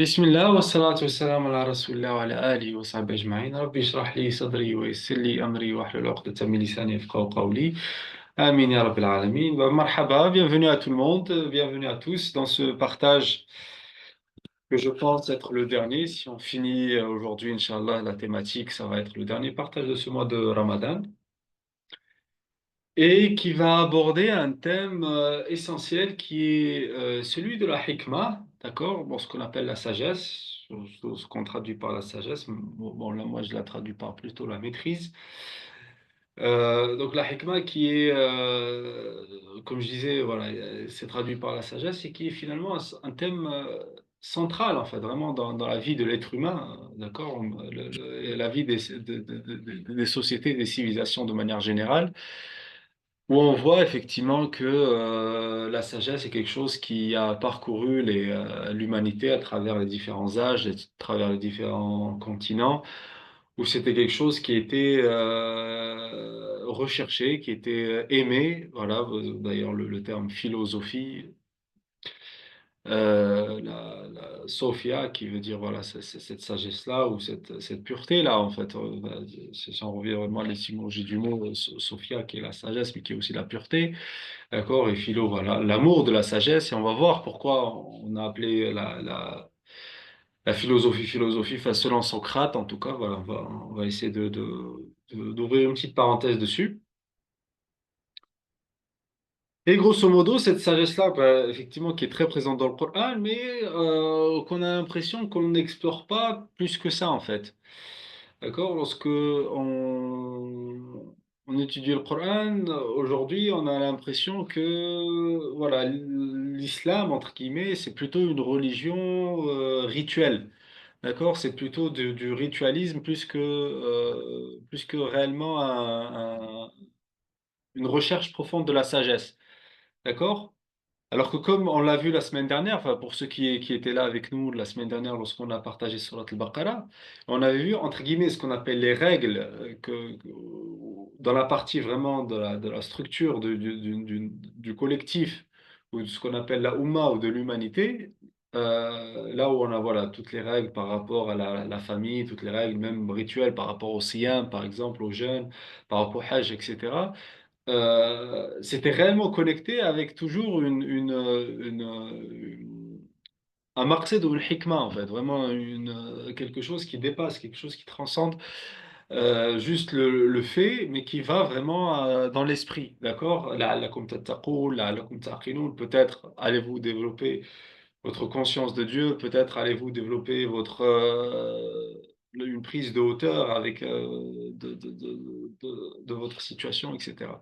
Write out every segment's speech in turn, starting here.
بسم الله والصلاة والسلام على رسول الله وعلى آله وصحبه أجمعين ربي اشرح لي صدري ويسر لي أمري واحلل عقدة من لساني يفقهوا قولي آمين يا رب العالمين. Marhaba, bienvenue à tout le monde, bienvenue à tous dans ce partage que je pense être le dernier. Si on finit aujourd'hui, Inch'Allah, la thématique, ça va être le dernier partage de ce mois de Ramadan et qui va aborder un thème essentiel qui est celui de la hikmah, d'accord? Bon, ce qu'on appelle la sagesse, ce qu'on traduit par la sagesse. Bon, là, moi, je la traduis par plutôt la maîtrise. Donc, la hikmah qui est, comme je disais, voilà, c'est traduit par la sagesse et qui est finalement un thème central, en fait, vraiment dans la vie de l'être humain, d'accord? La vie des sociétés, des civilisations de manière générale. Où on voit effectivement que la sagesse est quelque chose qui a parcouru l'humanité à travers les différents âges, à travers les différents continents, où c'était quelque chose qui était recherché, qui était aimé. Voilà, d'ailleurs le terme philosophie, Sophia, qui veut dire voilà, c'est cette sagesse-là ou cette pureté-là, en fait. Si on revient vraiment à l'étymologie du mot, Sophia, qui est la sagesse, mais qui est aussi la pureté. D'accord, et philo, voilà, l'amour de la sagesse, et on va voir pourquoi on a appelé la philosophie, enfin, selon Socrate, en tout cas, voilà, on va essayer d'ouvrir une petite parenthèse dessus. Et grosso modo, cette sagesse-là, bah, effectivement, qui est très présente dans le Coran, mais qu'on a l'impression qu'on n'explore pas plus que ça, en fait. D'accord? On étudie le Coran, aujourd'hui, on a l'impression que voilà, l'islam, entre guillemets, c'est plutôt une religion rituelle. D'accord? C'est plutôt du ritualisme plus que réellement une recherche profonde de la sagesse. D'accord? Alors que comme on l'a vu la semaine dernière, enfin pour ceux qui étaient là avec nous la semaine dernière lorsqu'on a partagé Surat al-Baqarah, on avait vu entre guillemets ce qu'on appelle les règles dans la partie vraiment de la structure du collectif ou de ce qu'on appelle la Ummah ou de l'humanité, là où on a voilà toutes les règles par rapport à la famille, toutes les règles même rituelles par rapport au siyam par exemple, aux jeûnes, par rapport au hajj, etc. C'était réellement connecté avec toujours un maqsad ou une hikmah, en fait, vraiment quelque chose qui dépasse, quelque chose qui transcende juste le fait, mais qui va vraiment dans l'esprit, d'accord? La'allakum tattaqoun, la'allakum ta'qilun. Peut-être allez-vous développer votre conscience de Dieu, peut-être allez-vous développer une prise de hauteur avec de votre situation, etc.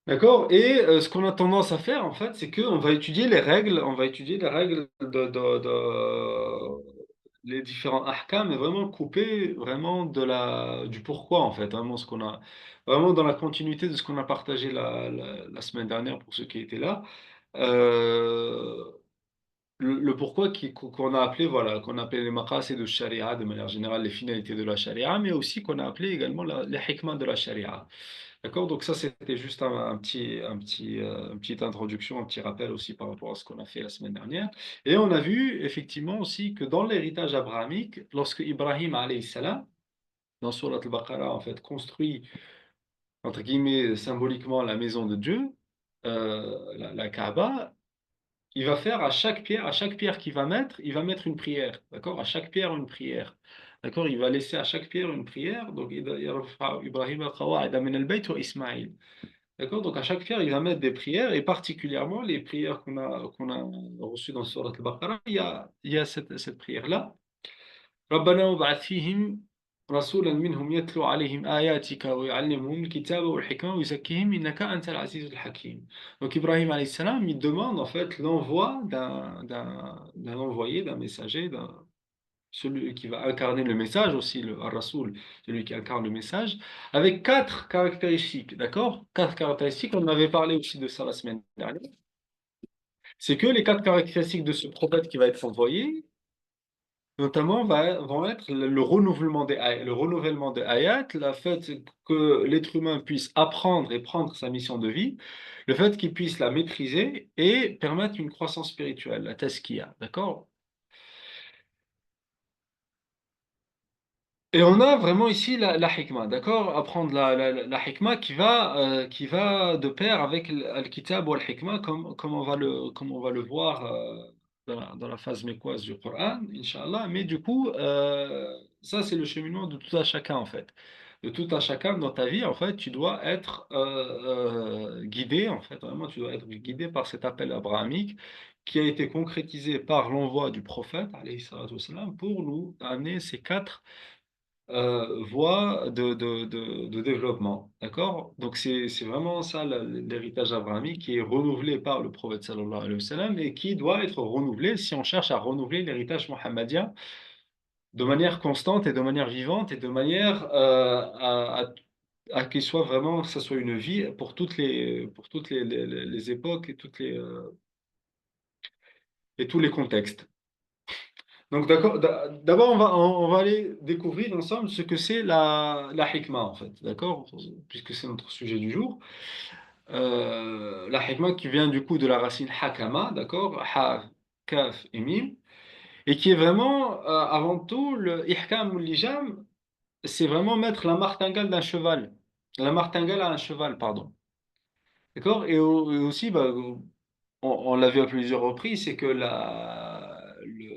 D'accord? Et ce qu'on a tendance à faire, en fait, c'est qu'on va étudier les règles, on va étudier les règles les différents ahkams, mais vraiment couper vraiment du pourquoi, en fait, vraiment ce qu'on a, vraiment dans la continuité de ce qu'on a partagé la semaine dernière pour ceux qui étaient là. Euh, le pourquoi qu'on a appelé, voilà, qu'on a appelé les maqasid de sharia, de manière générale, les finalités de la sharia, mais aussi qu'on a appelé également les hikmah de la sharia. D'accord? Donc ça, c'était juste une petite introduction, un petit rappel aussi par rapport à ce qu'on a fait la semaine dernière. Et on a vu effectivement aussi que dans l'héritage abrahamique, lorsque Ibrahim, alayhi salam, dans Surat al-Baqarah, en fait, construit, entre guillemets, symboliquement la maison de Dieu, la Kaaba, il va faire à chaque pierre qu'il va mettre, il va mettre une prière. D'accord? À chaque pierre, une prière. D'accord? Il va laisser à chaque pierre une prière. Donc, Ibrahim al-Qawa'id min al-Bayt wa Ismaïl. D'accord? Donc, à chaque pierre, il va mettre des prières, et particulièrement les prières qu'on a reçues dans Surat al-Baqarah, il y a cette prière-là. ربنا وابعث فيهم رسولا منهم يتلو عليهم آياتك ويعلمهم الكتاب والحكمة ويزكيهم إنك أنت العزيز الحكيم. Donc Ibrahim alayhi salam, il demande en fait l'envoi d'un envoyé, d'un messager, celui qui va incarner le message aussi, le Ar-Rasoul, celui qui incarne le message, avec quatre caractéristiques, d'accord? Quatre caractéristiques, on en avait parlé aussi de ça la semaine dernière. C'est que les quatre caractéristiques de ce prophète qui va être envoyé, notamment vont être le renouvellement le renouvellement des ayats, le fait que l'être humain puisse apprendre et prendre sa mission de vie, le fait qu'il puisse la maîtriser et permettre une croissance spirituelle, la tazkiya, d'accord? Et on a vraiment ici la hikmah, d'accord? Apprendre la hikmah qui va de pair avec al-kitab ou al-hikmah, comme on va le voir dans la phase mécoise du Coran, Inch'Allah. Mais du coup, ça, c'est le cheminement de tout à chacun, en fait. De tout à chacun dans ta vie, en fait, tu dois être guidé, en fait, vraiment, tu dois être guidé par cet appel abrahamique qui a été concrétisé par l'envoi du prophète, alayhi salatu wassalam, pour nous amener ces quatre voie de développement. D'accord? Donc, c'est vraiment ça l'héritage abrahamique qui est renouvelé par le prophète sallallahu alayhi wa sallam et qui doit être renouvelé si on cherche à renouveler l'héritage mohammédien de manière constante et de manière vivante et de manière à qu'il soit vraiment, que ça soit une vie pour toutes les époques et, et tous les contextes. Donc, d'accord, d'abord, on va aller découvrir ensemble ce que c'est la hikmah, en fait, d'accord? Puisque c'est notre sujet du jour. La hikmah qui vient du coup de la racine hakama, d'accord? Ha, kaf et mim. Et qui est vraiment, avant tout, le ihkam ou l'ijam, c'est vraiment mettre la martingale d'un cheval. La martingale à un cheval, pardon. D'accord? Et aussi, bah, on l'a vu à plusieurs reprises, c'est que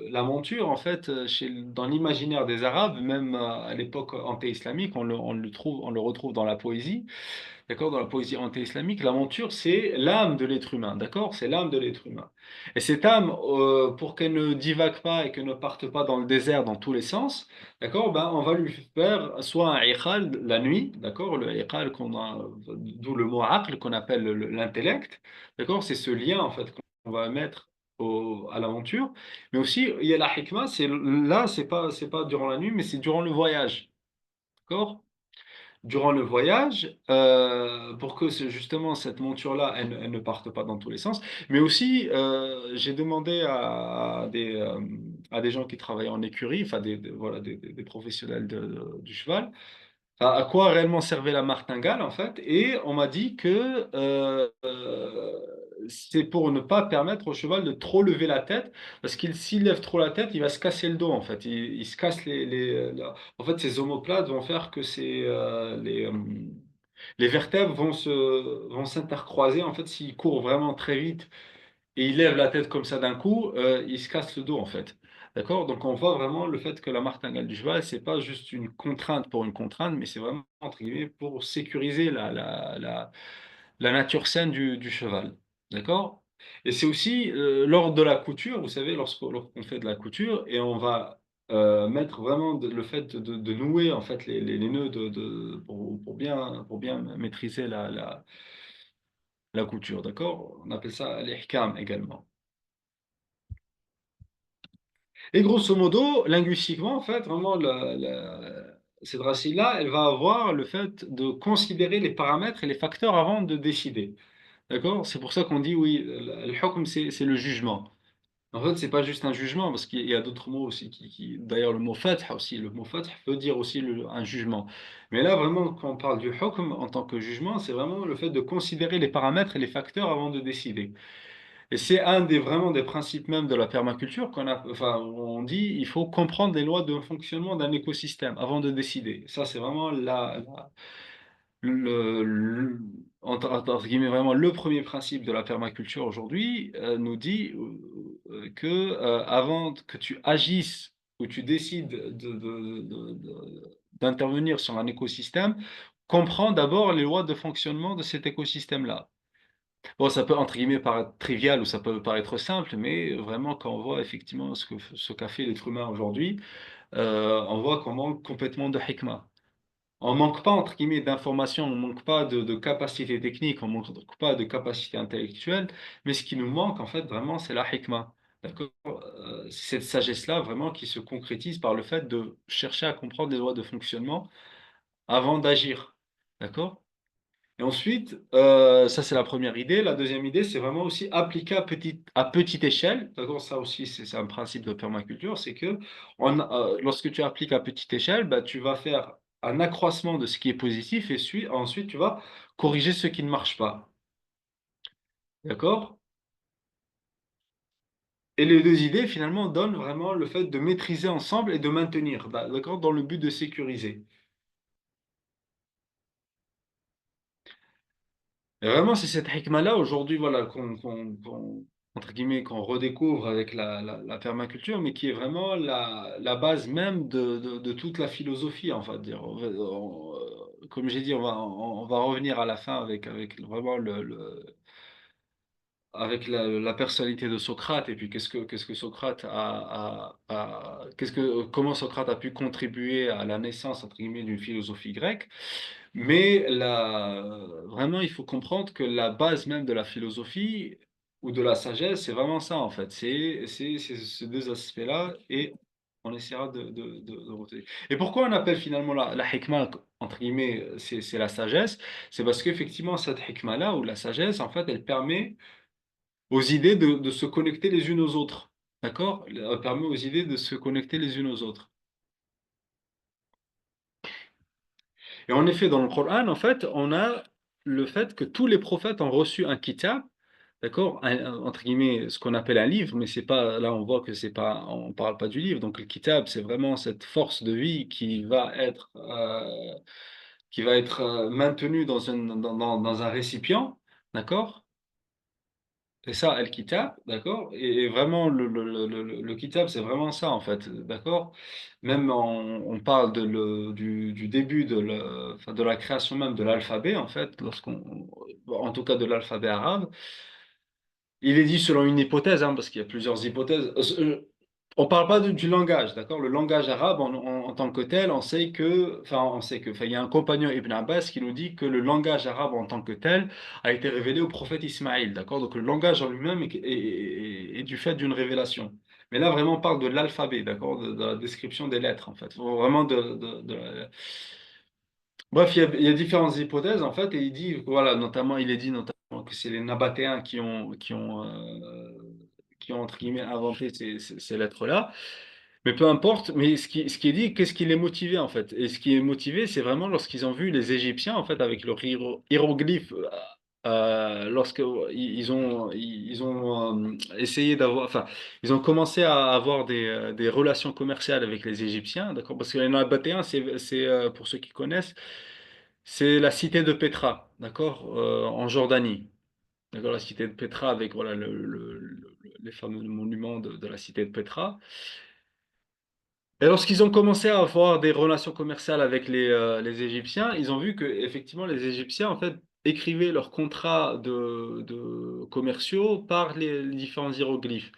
la monture, en fait, dans l'imaginaire des Arabes, même à l'époque anté-islamique, on le retrouve dans la poésie. D'accord? Dans la poésie anté-islamique, la monture, c'est l'âme de l'être humain. D'accord? C'est l'âme de l'être humain. Et cette âme, pour qu'elle ne divague pas et qu'elle ne parte pas dans le désert dans tous les sens, d'accord? Ben, on va lui faire soit un iqal la nuit, d'accord? Le iqal d'où le mot aql qu'on appelle l'intellect, d'accord? C'est ce lien, en fait, qu'on va mettre à l'aventure. Mais aussi, il y a la hikmah, c'est pas durant la nuit, mais c'est durant le voyage. D'accord? Durant le voyage, pour que justement cette monture-là, elle ne parte pas dans tous les sens. Mais aussi, j'ai demandé à des gens qui travaillent en écurie, enfin voilà, des professionnels du cheval, à quoi réellement servait la martingale en fait. Et on m'a dit que c'est pour ne pas permettre au cheval de trop lever la tête, parce qu'il s'il lève trop la tête, il va se casser le dos en fait. Il se casse en fait, ces omoplates vont faire que les vertèbres vont s'intercroiser. En fait, s'il court vraiment très vite et il lève la tête comme ça d'un coup, il se casse le dos en fait. D'accord? Donc on voit vraiment le fait que la martingale du cheval, c'est pas juste une contrainte pour une contrainte, mais c'est vraiment entre guillemets pour sécuriser la nature saine du cheval. D'accord? Et c'est aussi lors de la couture, vous savez, lorsqu'on fait de la couture, et on va mettre vraiment le fait de nouer en fait les nœuds pour bien maîtriser la couture, d'accord? On appelle ça l'ihkam également. Et grosso modo, linguistiquement, en fait, vraiment, cette racine-là, elle va avoir le fait de considérer les paramètres et les facteurs avant de décider. D'accord? C'est pour ça qu'on dit, oui, le hukm, c'est le jugement. En fait, c'est pas juste un jugement, parce qu'il y a d'autres mots aussi d'ailleurs, le mot fath aussi, le mot fath veut dire aussi un jugement. Mais là, vraiment, quand on parle du hukm en tant que jugement, c'est vraiment le fait de considérer les paramètres et les facteurs avant de décider. Et c'est vraiment des principes même de la permaculture enfin, on dit, il faut comprendre les lois de fonctionnement d'un écosystème avant de décider. Ça, c'est vraiment entre guillemets, vraiment le premier principe de la permaculture aujourd'hui, nous dit que avant que tu agisses ou tu décides d'intervenir sur un écosystème, comprends d'abord les lois de fonctionnement de cet écosystème-là. Bon, ça peut, entre guillemets, paraître trivial ou ça peut paraître simple, mais vraiment, quand on voit effectivement ce qu'a fait l'être humain aujourd'hui, on voit qu'on manque complètement de hikmah. On manque pas, entre guillemets, d'informations, on manque pas de capacité technique, on manque pas de capacité intellectuelle, mais ce qui nous manque, en fait, vraiment, c'est la hikmah. D'accord? Cette sagesse-là, vraiment, qui se concrétise par le fait de chercher à comprendre les lois de fonctionnement avant d'agir. D'accord? Et ensuite, ça c'est la première idée. La deuxième idée, c'est vraiment aussi appliquer à petite échelle. D'accord, ça aussi, c'est un principe de permaculture, c'est que lorsque tu appliques à petite échelle, bah, tu vas faire un accroissement de ce qui est positif et ensuite tu vas corriger ce qui ne marche pas. D'accord? Et les deux idées, finalement, donnent vraiment le fait de maîtriser ensemble et de maintenir, d'accord, dans le but de sécuriser. Et vraiment, c'est cette hikmah-là aujourd'hui, voilà, entre guillemets, qu'on redécouvre avec la permaculture, mais qui est vraiment la base même de toute la philosophie, enfin, dire. Comme j'ai dit, on va revenir à la fin avec vraiment avec la personnalité de Socrate et puis qu'est-ce que Socrate comment Socrate a pu contribuer à la naissance, entre guillemets, d'une philosophie grecque. Mais vraiment, il faut comprendre que la base même de la philosophie ou de la sagesse, c'est vraiment ça, en fait. C'est ces deux aspects-là et on essaiera de retenir. Et pourquoi on appelle finalement la hikmah, entre guillemets, c'est la sagesse? C'est parce qu'effectivement, cette hikmah-là, ou la sagesse, en fait, elle permet aux idées de se connecter les unes aux autres. D'accord? Elle permet aux idées de se connecter les unes aux autres. Et en effet, dans le Coran, en fait, on a le fait que tous les prophètes ont reçu un kitab, d'accord? Entre guillemets, ce qu'on appelle un livre, mais c'est pas, là on voit que c'est pas, on parle pas du livre. Donc le kitab, c'est vraiment cette force de vie qui va être maintenue dans un récipient, d'accord? C'est ça, Al-Kitab, d'accord? Et vraiment, le Kitab, c'est vraiment ça, en fait, d'accord? Même on parle du début enfin, de la création même de l'alphabet, en fait, en tout cas de l'alphabet arabe. Il est dit selon une hypothèse, hein, parce qu'il y a plusieurs hypothèses. On ne parle pas du langage, d'accord? Le langage arabe en tant que tel, enfin, il y a un compagnon Ibn Abbas qui nous dit que le langage arabe en tant que tel a été révélé au prophète Ismaïl, d'accord? Donc le langage en lui-même est du fait d'une révélation. Mais là, vraiment, on parle de l'alphabet, d'accord? De la description des lettres, en fait. Vraiment Bref, il y a différentes hypothèses, en fait, et voilà, notamment, il est dit notamment que c'est les Nabatéens qui ont, entre guillemets, inventé ces lettres-là. Mais peu importe, mais ce qui est dit, qu'est-ce qui les motivait, en fait? Et ce qui est motivé, c'est vraiment lorsqu'ils ont vu les Égyptiens, en fait, avec leurs hiéroglyphes, lorsque ils ont essayé d'avoir, enfin, ils ont commencé à avoir des relations commerciales avec les Égyptiens, d'accord? Parce que les Nabatéens, pour ceux qui connaissent, c'est la cité de Pétra, d'accord, en Jordanie. D'accord, la cité de Pétra avec voilà, les fameux monuments de la cité de Pétra. Et lorsqu'ils ont commencé à avoir des relations commerciales avec les Égyptiens, ils ont vu que effectivement les Égyptiens en fait écrivaient leurs contrats de commerciaux par les différents hiéroglyphes.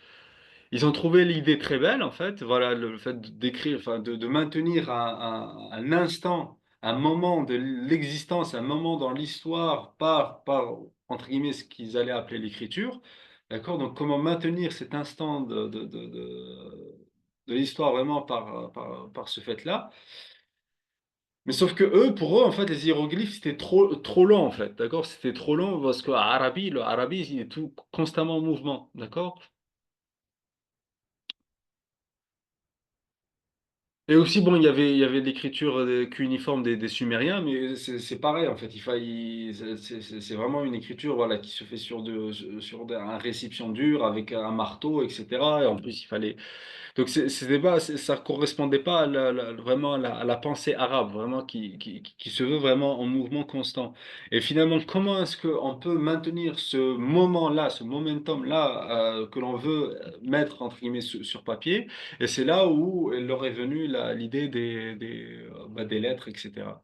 Ils ont trouvé l'idée très belle, en fait. Voilà, le fait d'écrire, enfin, de maintenir un instant, un moment de l'existence, un moment dans l'histoire par, entre guillemets, ce qu'ils allaient appeler l'écriture. D'accord? Donc, comment maintenir cet instant de l'histoire vraiment par ce fait-là. Mais sauf que eux, pour eux, en fait, les hiéroglyphes, c'était trop long, en fait. D'accord? C'était trop long parce que le arabe, il est tout constamment en mouvement. D'accord? Et aussi, bon, il y avait l'écriture cuniforme des Sumériens, mais c'est pareil, en fait. C'est vraiment une écriture voilà, qui se fait un récipient dur avec un marteau, etc. Et en plus, il fallait donc c'était pas, ça correspondait pas vraiment à la pensée arabe, vraiment qui se veut vraiment en mouvement constant. Et finalement, comment est-ce qu'on peut maintenir ce moment-là, ce momentum-là que l'on veut mettre entre guillemets sur papier? Et c'est là où elle leur est venue l'idée des lettres, etc.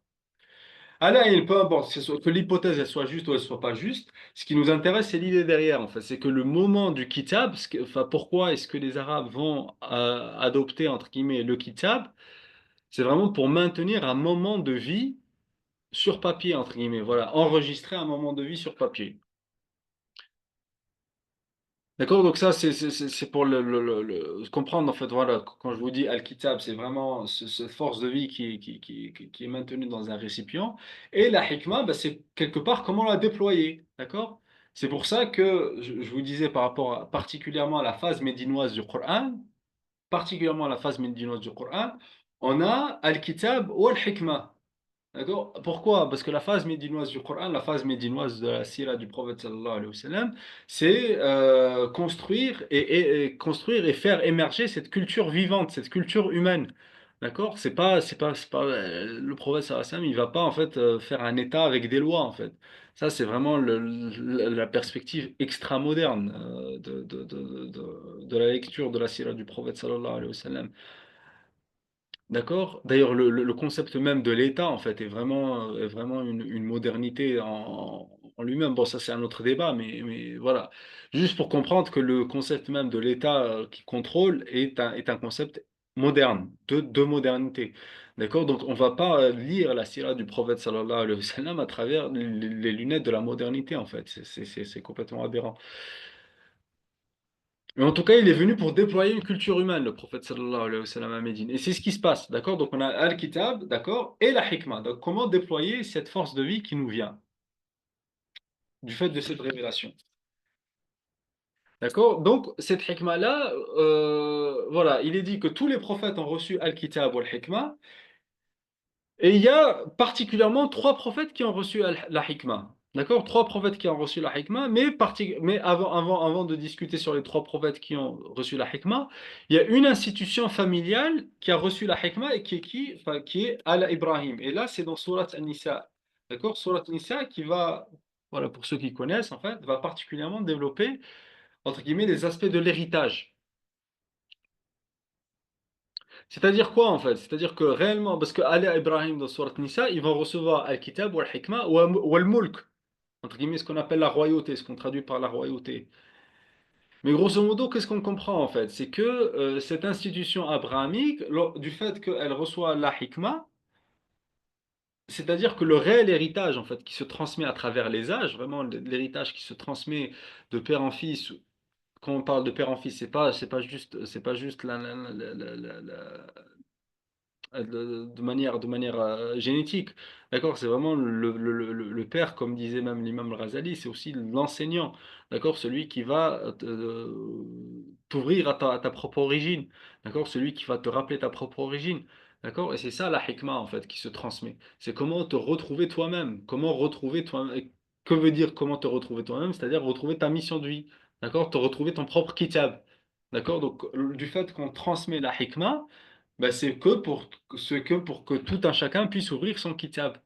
Ah là, il peu importe que l'hypothèse elle soit juste ou elle soit pas juste. Ce qui nous intéresse, c'est l'idée derrière. En fait, c'est que le moment du kitab, enfin, pourquoi est-ce que les Arabes vont adopter entre guillemets le kitab? C'est vraiment pour maintenir un moment de vie sur papier entre guillemets. Voilà, enregistrer un moment de vie sur papier. D'accord, donc ça, c'est pour comprendre, en fait, voilà, quand je vous dis Al-Kitab, c'est vraiment cette force de vie qui est maintenue dans un récipient. Et la hikmah, bah, c'est quelque part comment la déployer, d'accord? C'est pour ça que je vous disais par rapport particulièrement à la phase médinoise du Coran, particulièrement à la phase médinoise du Coran, on a Al-Kitab ou Al-Hikmah. D'accord? Pourquoi? Parce que la phase médinoise du Coran, la phase médinoise de la sira du prophète sallallahu alayhi wa sallam, c'est construire et construire et faire émerger cette culture vivante, cette culture humaine. D'accord? Le prophète sallallahu alayhi wa sallam, il va pas en fait faire un État avec des lois en fait. Ça, c'est vraiment la perspective extra-moderne de la lecture de la sira du prophète sallallahu alayhi wa sallam. D'accord? D'ailleurs, le concept même de l'État, en fait, est vraiment une modernité en lui-même. Bon, ça, c'est un autre débat, mais voilà. Juste pour comprendre que le concept même de l'État qui contrôle est un concept moderne, de modernité. D'accord? Donc, on va pas lire la sira du prophète sallallahu alayhi wa sallam à travers les lunettes de la modernité, en fait. C'est complètement aberrant. Mais en tout cas, il est venu pour déployer une culture humaine, le prophète sallallahu alayhi wa sallam à Médine. Et c'est ce qui se passe, d'accord? Donc on a Al-Kitab, d'accord? Et la Hikmah. Donc comment déployer cette force de vie qui nous vient du fait de cette révélation? D'accord? Donc cette Hikmah-là, voilà, il est dit que tous les prophètes ont reçu Al-Kitab ou Al-Hikmah. Et il y a particulièrement trois prophètes qui ont reçu la hikmah. D'accord? Trois prophètes qui ont reçu la hikmah, mais avant de discuter sur les trois prophètes qui ont reçu la hikmah, il y a une institution familiale qui a reçu la hikmah et enfin, qui est Al-Ibrahim. Et là, c'est dans Surat An-Nisa. D'accord? Surat An-Nisa qui va, voilà, pour ceux qui connaissent, en fait, va particulièrement développer, entre guillemets, les aspects de l'héritage. C'est-à-dire quoi en fait? C'est-à-dire que réellement, parce que Ali et Ibrahim dans Surat Nisa, ils vont recevoir Al-Kitab ou Al-Hikmah ou Al-Mulk, entre guillemets, ce qu'on appelle la royauté, ce qu'on traduit par la royauté. Mais grosso modo, qu'est-ce qu'on comprend en fait? C'est que cette institution abrahamique, du fait qu'elle reçoit la Hikmah, c'est-à-dire que le réel héritage en fait qui se transmet à travers les âges, vraiment l'héritage qui se transmet de père en fils, quand on parle de père en fils, c'est pas juste de manière génétique. D'accord? C'est vraiment le père, comme disait même l'imam Al-Ghazali, c'est aussi l'enseignant. D'accord? Celui qui va t'ouvrir à ta propre origine. D'accord? Celui qui va te rappeler ta propre origine. D'accord? Et c'est ça la hikmah, en fait, qui se transmet. C'est comment te retrouver toi-même. Comment retrouver toi-même. Que veut dire comment te retrouver toi-même? C'est-à-dire retrouver ta mission de vie. D'accord? Te retrouver ton propre kitab. D'accord? Donc, du fait qu'on transmet la hikmah, bah, c'est que pour que tout un chacun puisse ouvrir son kitab.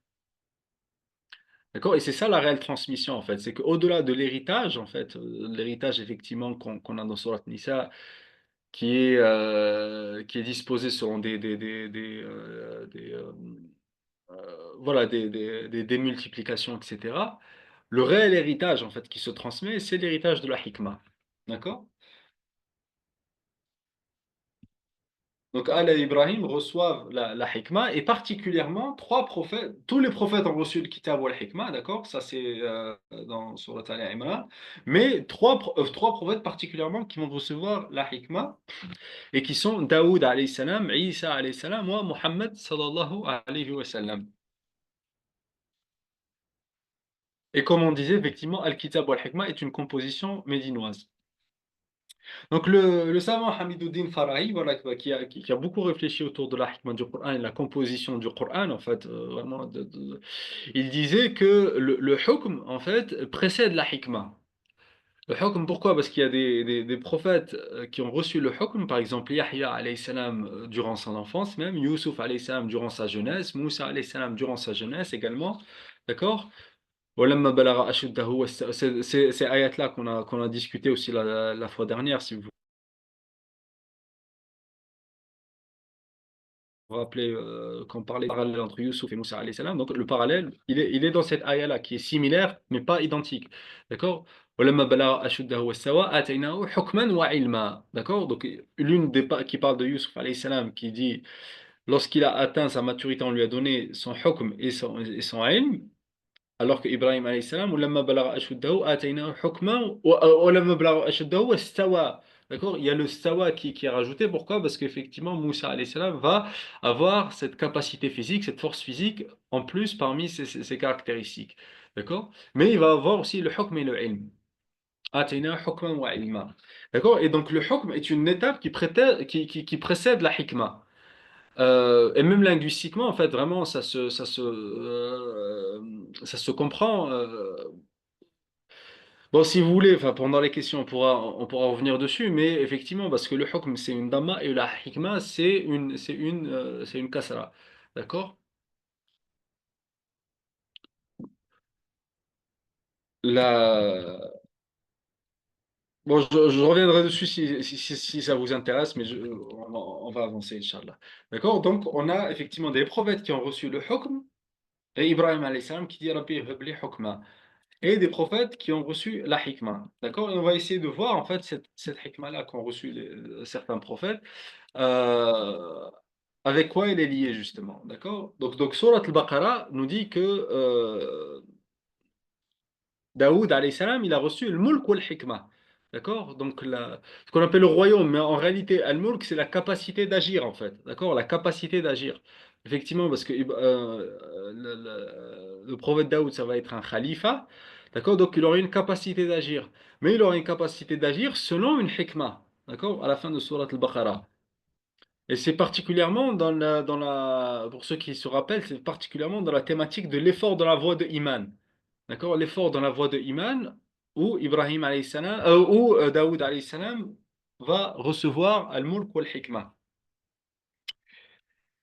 D'accord? Et c'est ça la réelle transmission, en fait. C'est qu'au-delà de l'héritage, en fait, l'héritage, effectivement, qu'on a dans Surat Nisa, qui est disposé selon voilà, des multiplications, etc. Le réel héritage, en fait, qui se transmet, c'est l'héritage de la hikmah. D'accord? Donc, Allah et Ibrahim reçoivent la hikmah et particulièrement trois prophètes. Tous les prophètes ont reçu le kitab ou la hikmah, d'accord? Ça, c'est dans Surat Al Imran. Mais trois prophètes particulièrement qui vont recevoir la hikmah et qui sont Daoud alayhi salam, Isa alayhi salam, ou Muhammad sallallahu alayhi wa sallam. Et comme on disait, effectivement, Al-Kitab ou Al-Hikmah est une composition médinoise. Donc le savant Hamidouddin Farahi, voilà, qui a beaucoup réfléchi autour de la hikmah du Coran et la composition du Coran, en fait, vraiment, il disait que le hukm, en fait, précède la hikmah. Le hukm, pourquoi? Parce qu'il y a des prophètes qui ont reçu le hukm, par exemple Yahya alayhi salam durant son enfance même, Youssouf alayhi salam durant sa jeunesse, Moussa alayhi salam durant sa jeunesse également, d'accord? Walamma balagha ashuddahu, ces ayats-là qu'on a discuté aussi la fois dernière, si vous vous rappelez, quand on parlait du parallèle entre Youssouf et Moussa alayhi salam, donc le parallèle, il est dans cette ayah-là, qui est similaire, mais pas identique. D'accord? وَلَمَّا بَلَغَ أَشُدَّهُ وَاسْتَوَى آتَيْنَاهُ حُكْمًا وَعِلْمًا. D'accord? Donc, qui parle de Youssouf alayhi salam, qui dit, lorsqu'il a atteint sa maturité, on lui a donné son hukm et son ilm. Alors que Ibrahim alayhi salam, ولما بلغ أشده آتيناه حكما ولما بلغ أشده واستوى. D'accord? Il y a le stawa qui est rajouté. Pourquoi? Parce qu'effectivement, Moussa alayhi salam va avoir cette capacité physique, cette force physique, en plus parmi ses caractéristiques. D'accord? Mais il va avoir aussi le hukm et le ilm. آتيناه حكما وعلما. D'accord? Et donc le hukm est une étape qui précède la hikma. Et même linguistiquement, en fait, vraiment, ça se comprend. Bon, si vous voulez, enfin, pendant les questions, on pourra revenir dessus, mais effectivement, parce que le hukm, c'est une dhamma et la hikma, c'est une kasra. D'accord? La... Bon, je reviendrai dessus si ça vous intéresse, mais on va avancer, Inch'Allah. D'accord? Donc, on a effectivement des prophètes qui ont reçu le hukm, et Ibrahim alayhi salam qui dit Rabbi habli hukma. Et des prophètes qui ont reçu la hikmah. D'accord? Et on va essayer de voir en fait cette hikmah-là qu'ont reçu certains prophètes, euh, avec quoi elle est liée justement. D'accord? Donc Surat al-Baqarah nous dit que Daoud, alayhi salam, il a reçu le mulk ou le hikmah. D'accord? Donc, ce qu'on appelle le royaume, mais en réalité, al-mulk, c'est la capacité d'agir, en fait. D'accord? La capacité d'agir. Effectivement, parce que le prophète Daoud, ça va être un khalifa. D'accord? Donc, il aura une capacité d'agir. Mais il aura une capacité d'agir selon une hikmah. D'accord? À la fin de Surat al-Baqarah. Et c'est particulièrement pour ceux qui se rappellent, c'est particulièrement dans la thématique de l'effort dans la voie de Iman. D'accord? L'effort dans la voie de Iman où Ibrahim alayhi salam, où Daoud alayhi salam va recevoir al-mulk wal hikmah.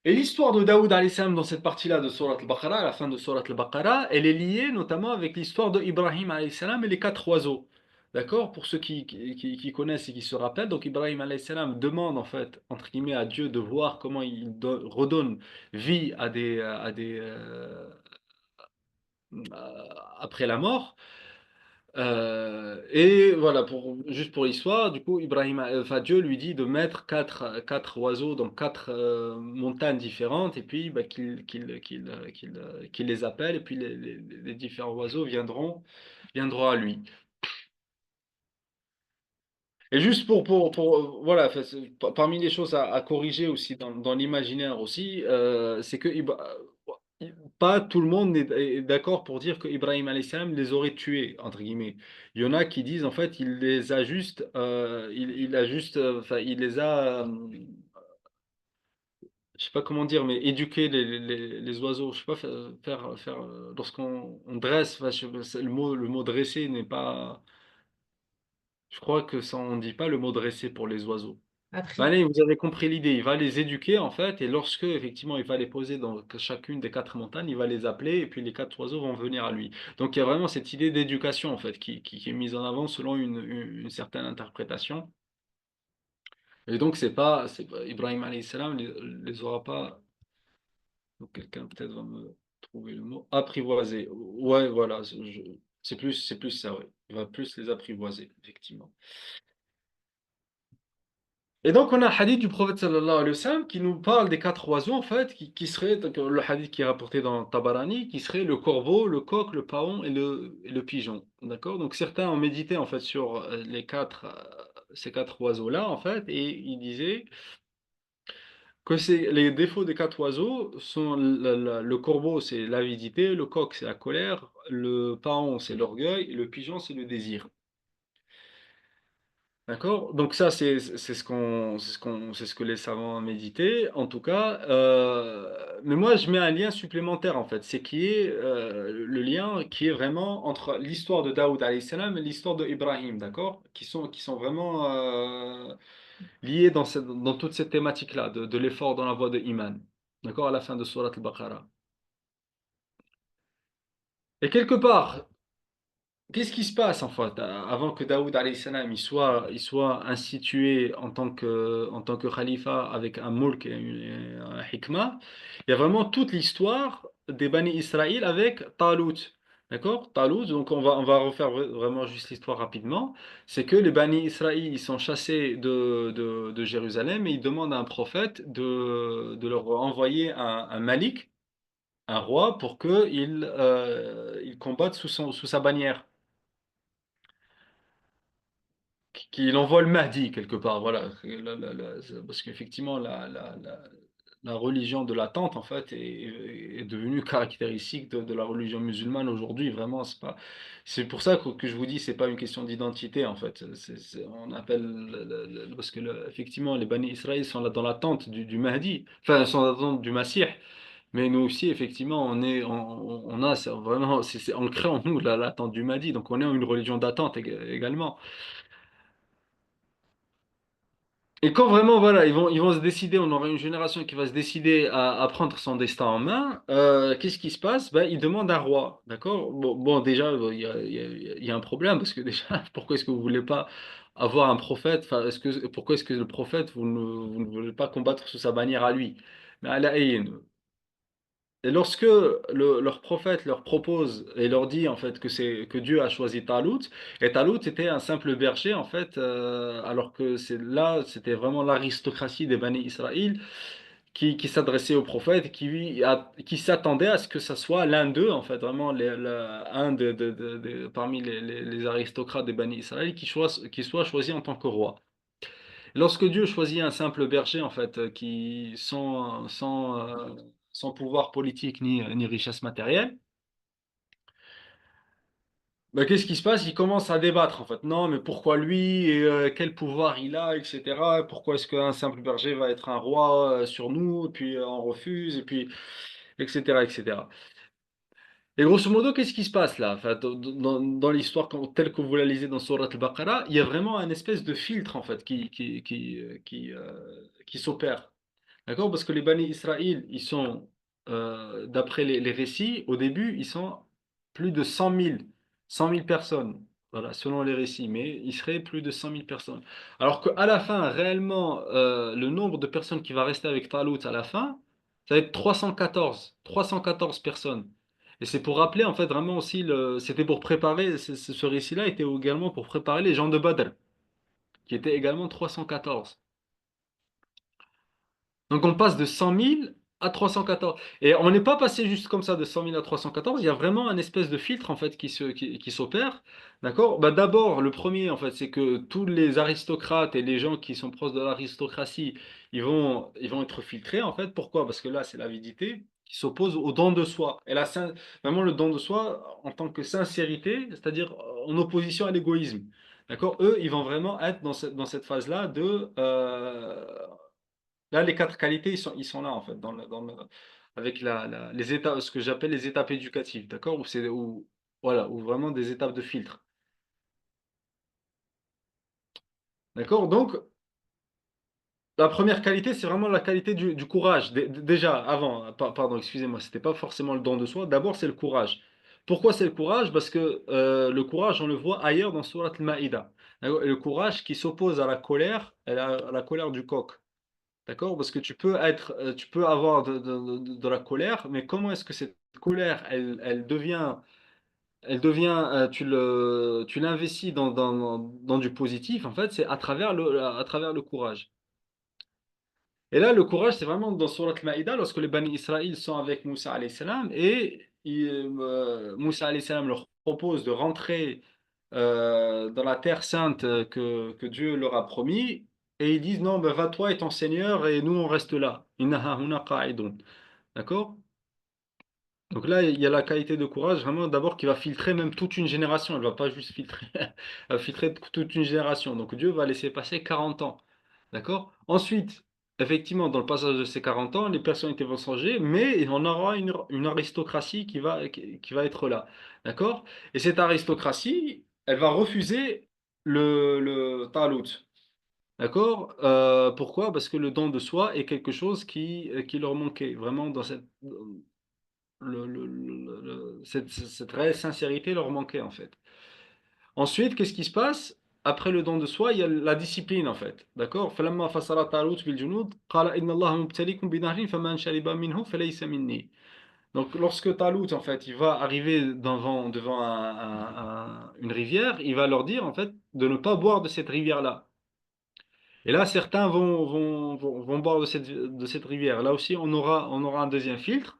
Et l'histoire de Daoud alayhi salam dans cette partie-là de Surat al-Baqarah, à la fin de Surat al-Baqarah, elle est liée notamment avec l'histoire de Ibrahim alayhi salam et les quatre oiseaux. D'accord? Pour ceux qui connaissent et qui se rappellent, donc Ibrahim alayhi salam demande en fait, entre guillemets, à Dieu de voir comment il redonne vie après la mort. Et voilà, juste pour l'histoire, du coup, enfin, Dieu lui dit de mettre quatre oiseaux dans quatre montagnes différentes, et puis bah, qu'il les appelle, et puis les différents oiseaux viendront à lui. Et juste voilà, enfin, parmi les choses à corriger aussi dans l'imaginaire aussi, c'est que pas tout le monde est d'accord pour dire que Ibrahim alayhi salam les aurait tués, entre guillemets. Il y en a qui disent en fait il les a juste, il a juste, enfin il les a, je sais pas comment dire, mais éduquer les oiseaux, je sais pas lorsqu'on dresse, enfin, le mot dresser n'est pas, je crois que ça on dit pas le mot dresser pour les oiseaux. Après, Allez, vous avez compris l'idée. Il va les éduquer en fait, et lorsque effectivement il va les poser dans chacune des quatre montagnes, il va les appeler, et puis les quatre oiseaux vont venir à lui. Donc il y a vraiment cette idée d'éducation en fait qui est mise en avant selon une certaine interprétation. Et donc Ibrahim alayhi salam les aura pas. Donc quelqu'un peut-être va me trouver le mot apprivoiser. Ouais, voilà, c'est plus ça, ouais. Il va plus les apprivoiser effectivement. Et donc, on a un hadith du prophète sallallahu alayhi wa sallam qui nous parle des quatre oiseaux, en fait, qui serait, donc, le hadith qui est rapporté dans Tabarani, qui serait le corbeau, le coq, le paon et le pigeon. D'accord? Donc, certains ont médité, en fait, sur ces quatre oiseaux-là, en fait, et ils disaient que les défauts des quatre oiseaux sont le corbeau, c'est l'avidité, le coq, c'est la colère, le paon, c'est l'orgueil, et le pigeon, c'est le désir. D'accord? Donc ça, c'est ce que les savants ont médité, en tout cas. Mais moi, je mets un lien supplémentaire, en fait. C'est qui est le lien qui est vraiment entre l'histoire de Daoud alayhi salam et l'histoire de Ibrahim, d'accord? Qui sont vraiment liés dans toute cette thématique-là, de l'effort dans la voie de Iman. D'accord? À la fin de Surat al-Baqarah. Et quelque part, qu'est-ce qui se passe en fait avant que Daoud alayhi salam il soit institué en tant que khalifa avec un mulk et un hikmah? Il y a vraiment toute l'histoire des Bani Israël avec Talut. D'accord? Talut, donc on va refaire vraiment juste l'histoire rapidement. C'est que les Bani Israël ils sont chassés de Jérusalem et ils demandent à un prophète de leur envoyer un Malik. un roi pour qu'il il combatte sous sa bannière. Qu'il envoie le Mahdi quelque part, voilà. Parce qu'effectivement, la religion de l'attente, en fait, est devenue caractéristique de la religion musulmane aujourd'hui. Vraiment, c'est pour ça que je vous dis, c'est pas une question d'identité, en fait. On appelle, parce que effectivement, les Bani Israël sont là dans l'attente du Mahdi, enfin, sont dans l'attente du Messie. Mais nous aussi, effectivement, on a vraiment, c'est ancré en nous l'attente du Mahdi. Donc, on est une religion d'attente également. Et quand vraiment, voilà, ils vont se décider, on aura une génération qui va se décider à prendre son destin en main, qu'est-ce qui se passe? Ben, ils demandent un roi, d'accord? Déjà, il y a un problème, parce que déjà, pourquoi est-ce que vous voulez pas avoir un prophète? Enfin, pourquoi est-ce que le prophète, vous ne voulez pas combattre sous sa bannière à lui? Mais à la haine. Et lorsque leur prophète leur propose et leur dit en fait que Dieu a choisi Talout, et Talout était un simple berger en fait, alors que c'était vraiment l'aristocratie des Bani Israël qui s'adressait au prophète, qui s'attendait à ce que ça soit l'un d'eux en fait, vraiment un parmi les aristocrates des Bani Israël qui soit choisi en tant que roi. Lorsque Dieu choisit un simple berger, en fait, qui sans pouvoir politique ni richesse matérielle, bah, qu'est-ce qui se passe? Il commence à débattre, en fait. Non, mais pourquoi lui? Et, quel pouvoir il a, etc. Pourquoi est-ce qu'un simple berger va être un roi sur nous? Et puis on refuse, et puis, etc., etc. Et grosso modo, qu'est-ce qui se passe là? Enfin, dans l'histoire telle que vous la lisez dans Surat al-Baqarah, il y a vraiment un espèce de filtre, en fait, qui s'opère. D'accord? Parce que les Bani Israël, d'après les récits, au début, ils sont plus de 100 000 personnes. Voilà, selon les récits, mais il serait plus de 100 000 personnes. Alors qu'à la fin, réellement, le nombre de personnes qui va rester avec Talut à la fin, ça va être 314 personnes. Et c'est pour rappeler, en fait, vraiment aussi, c'était pour préparer, ce récit-là était également pour préparer les gens de Badr, qui étaient également 314. Donc on passe de 100 000 à 314. Et on n'est pas passé juste comme ça de 100 000 à 314. Il y a vraiment un espèce de filtre en fait qui s'opère. D'accord? Bah, d'abord, le premier en fait, c'est que tous les aristocrates et les gens qui sont proches de l'aristocratie, ils vont être filtrés en fait. Pourquoi? Parce que là, c'est l'avidité qui s'oppose au don de soi. Et là, vraiment le don de soi en tant que sincérité, c'est-à-dire en opposition à l'égoïsme. D'accord? Eux, ils vont vraiment être dans cette phase-là là, les quatre qualités, ils sont là, en fait, avec les étapes, ce que j'appelle les étapes éducatives, d'accord? Voilà, ou vraiment des étapes de filtre. D'accord? Donc, la première qualité, c'est vraiment la qualité du courage. Déjà, avant, pardon, excusez-moi, c'était pas forcément le don de soi. D'abord, c'est le courage. Pourquoi c'est le courage? Parce que le courage, on le voit ailleurs dans Surat Al-Maïda. D'accord. Et le courage qui s'oppose à la colère, à la colère du coq. D'accord? Parce que tu peux avoir de la colère, mais comment est-ce que cette colère, tu l'investis dans du positif, en fait, c'est à travers le courage. Et là, le courage, c'est vraiment dans Surat Al-Maïda, lorsque les Bani Israël sont avec Moussa alayhi salam, et Moussa alayhi salam leur propose de rentrer dans la terre sainte que Dieu leur a promis, et ils disent non, ben, va-toi et ton Seigneur, et nous on reste là. Inna hahuna qa'idun. D'accord? Donc là, il y a la qualité de courage, vraiment, d'abord, qui va filtrer même toute une génération. Elle ne va pas juste filtrer, elle va filtrer toute une génération. Donc Dieu va laisser passer 40 ans. D'accord? Ensuite, effectivement, dans le passage de ces 40 ans, les personnalités vont changer, mais on aura une aristocratie qui va être là. D'accord? Et cette aristocratie, elle va refuser le talut. D'accord? Pourquoi? Parce que le don de soi est quelque chose qui leur manquait, vraiment, dans cette réelle sincérité leur manquait, en fait. Ensuite, qu'est-ce qui se passe? Après le don de soi, il y a la discipline en fait. D'accord? فلما فصل طالوت بالجنود قال إن الله مبتليكم بنهر فمن شرب منه فليس مني. Donc lorsque Talut en fait, il va arriver devant une rivière, il va leur dire en fait de ne pas boire de cette rivière-là. Et là, certains vont boire de cette rivière. Là aussi, on aura un deuxième filtre.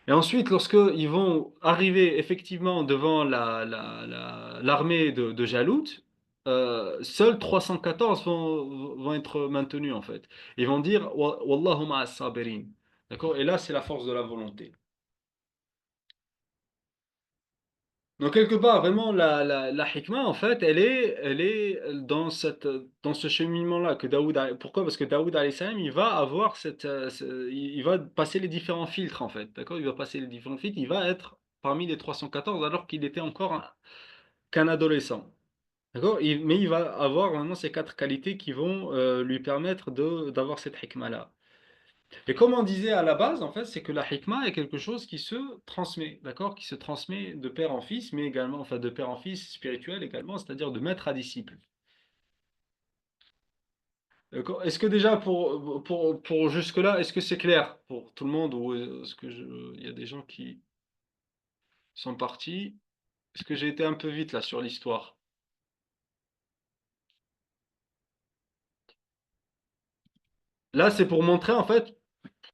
Et ensuite, lorsqu'ils vont arriver effectivement devant l'armée de Jalout, seuls 314 vont être maintenus en fait. Ils vont dire Wallahu ma'as sabirin. D'accord? Et là, c'est la force de la volonté. Donc, quelque part, vraiment, la hikmah, en fait, elle est dans ce cheminement-là que pourquoi? Parce que Daoud, alayhi salam, il va avoir il va passer les différents filtres, en fait. D'accord? Il va passer les différents filtres. Il va être parmi les 314 alors qu'il était encore qu'un adolescent. D'accord? Mais il va avoir vraiment ces quatre qualités qui vont lui permettre d'avoir cette hikmah-là. Et comme on disait à la base, en fait, c'est que la hikmah est quelque chose qui se transmet, d'accord? Qui se transmet de père en fils, mais également, enfin, de père en fils spirituel également, c'est-à-dire de maître à disciple. D'accord. Est-ce que déjà, pour jusque-là, est-ce que c'est clair pour tout le monde ou est-ce que il y a des gens qui sont partis? Est-ce que j'ai été un peu vite là sur l'histoire? Là, c'est pour montrer en fait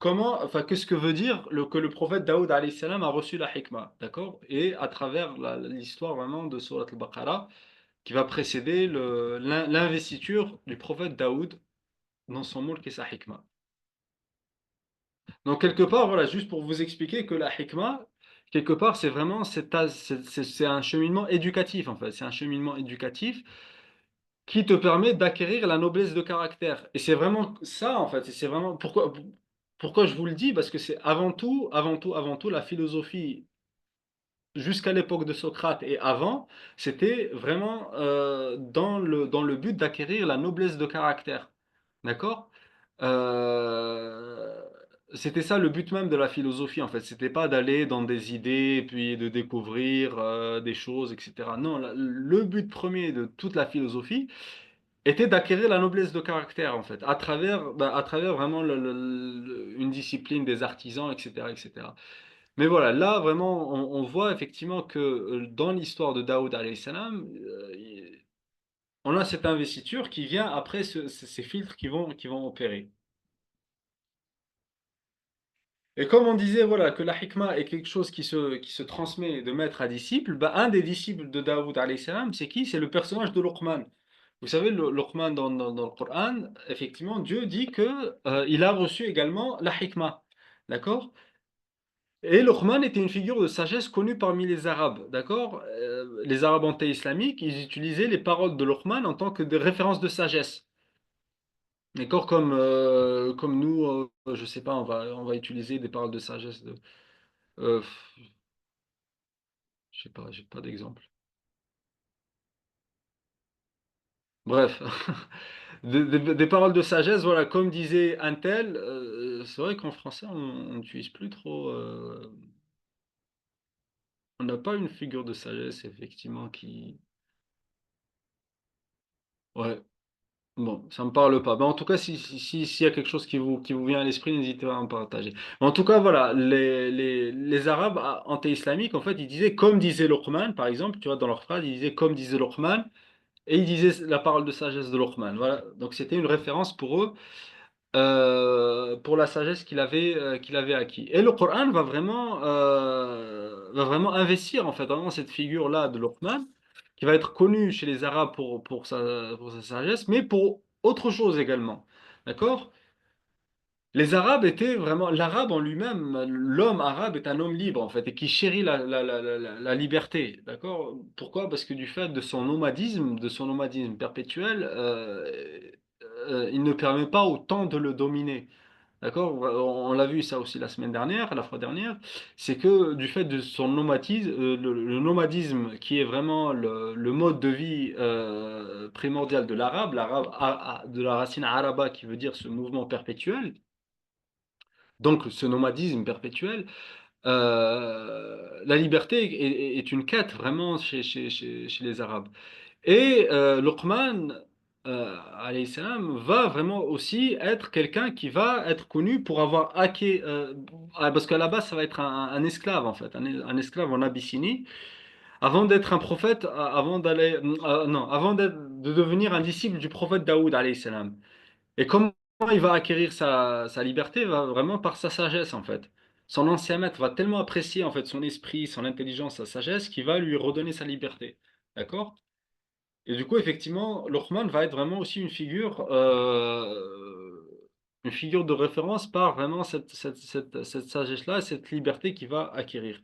enfin, qu'est-ce que veut dire que le prophète Daoud alayhi salam a reçu la hikmah, d'accord? Et à travers l'histoire vraiment de Surat al-Baqarah, qui va précéder l'investiture du prophète Daoud dans son mulk et sa hikmah. Donc quelque part, voilà, juste pour vous expliquer que la hikmah, quelque part, c'est vraiment c'est un cheminement éducatif en fait. C'est un cheminement éducatif qui te permet d'acquérir la noblesse de caractère. Et c'est vraiment ça en fait. Et c'est vraiment pourquoi je vous le dis, parce que c'est avant tout la philosophie jusqu'à l'époque de Socrate et avant, c'était vraiment dans le but d'acquérir la noblesse de caractère. D'accord? Euh, C'était ça le but même de la philosophie, en fait. C'était pas d'aller dans des idées, puis de découvrir des choses, etc. Non, le but premier de toute la philosophie était d'acquérir la noblesse de caractère, en fait, à travers vraiment une discipline des artisans, etc., etc. Mais voilà, là vraiment, on voit effectivement que dans l'histoire de Daoud alayhi salam, on a cette investiture qui vient après ces filtres qui vont opérer. Et comme on disait voilà, que la hikmah est quelque chose qui se transmet de maître à disciple, bah, un des disciples de Daoud alayhi salam, c'est qui? C'est le personnage de Luqman. Vous savez, Luqman dans le Coran, effectivement, Dieu dit que il a reçu également la hikmah. D'accord? Et Luqman était une figure de sagesse connue parmi les Arabes, d'accord? Les Arabes anté-islamiques, ils utilisaient les paroles de Luqman en tant que des références de sagesse. D'accord? Comme nous, je sais pas, on va utiliser des paroles de sagesse euh, je sais pas, j'ai pas d'exemple. Bref, des paroles de sagesse, voilà, comme disait un tel, c'est vrai qu'en français, on n'utilise plus trop, on n'a pas une figure de sagesse, effectivement, ouais. Bon, ça me parle pas. Mais en tout cas, s'il y a quelque chose qui vous vient à l'esprit, n'hésitez pas à en partager. Mais en tout cas, voilà, les Arabes anté-islamiques, en fait, ils disaient comme disait Luqman, par exemple, tu vois, dans leur phrase, ils disaient comme disait Luqman, et ils disaient la parole de sagesse de Luqman. Voilà, donc c'était une référence pour eux, pour la sagesse qu'il avait acquis. Et le Coran va vraiment investir, en fait, vraiment cette figure-là de Luqman, qui va être connu chez les Arabes pour sa sagesse, mais pour autre chose également. D'accord? Les Arabes étaient vraiment, l'arabe en lui-même, l'homme arabe est un homme libre en fait, et qui chérit la liberté. D'accord? Pourquoi? Parce que du fait de son nomadisme perpétuel, il ne permet pas au temps de le dominer. D'accord? On l'a vu ça aussi la semaine dernière, la fois dernière, c'est que du fait de son nomadisme, le nomadisme qui est vraiment le mode de vie primordial de de la racine araba qui veut dire ce mouvement perpétuel, donc ce nomadisme perpétuel, la liberté est une quête vraiment chez les Arabes. Et Luqman, alayhi salam, va vraiment aussi être quelqu'un qui va être connu pour avoir hacké, parce qu'à la base, ça va être un esclave en fait, un esclave en Abyssinie, avant d'être un prophète, non, de devenir un disciple du prophète Daoud, alayhi salam. Et comment il va acquérir sa liberté? Va vraiment par sa sagesse en fait. son ancien maître va tellement apprécier en fait son esprit, son intelligence, sa sagesse, qu'il va lui redonner sa liberté. D'accord? Et du coup, effectivement, Luqman va être vraiment aussi une figure de référence par vraiment cette sagesse-là, cette liberté qu'il va acquérir.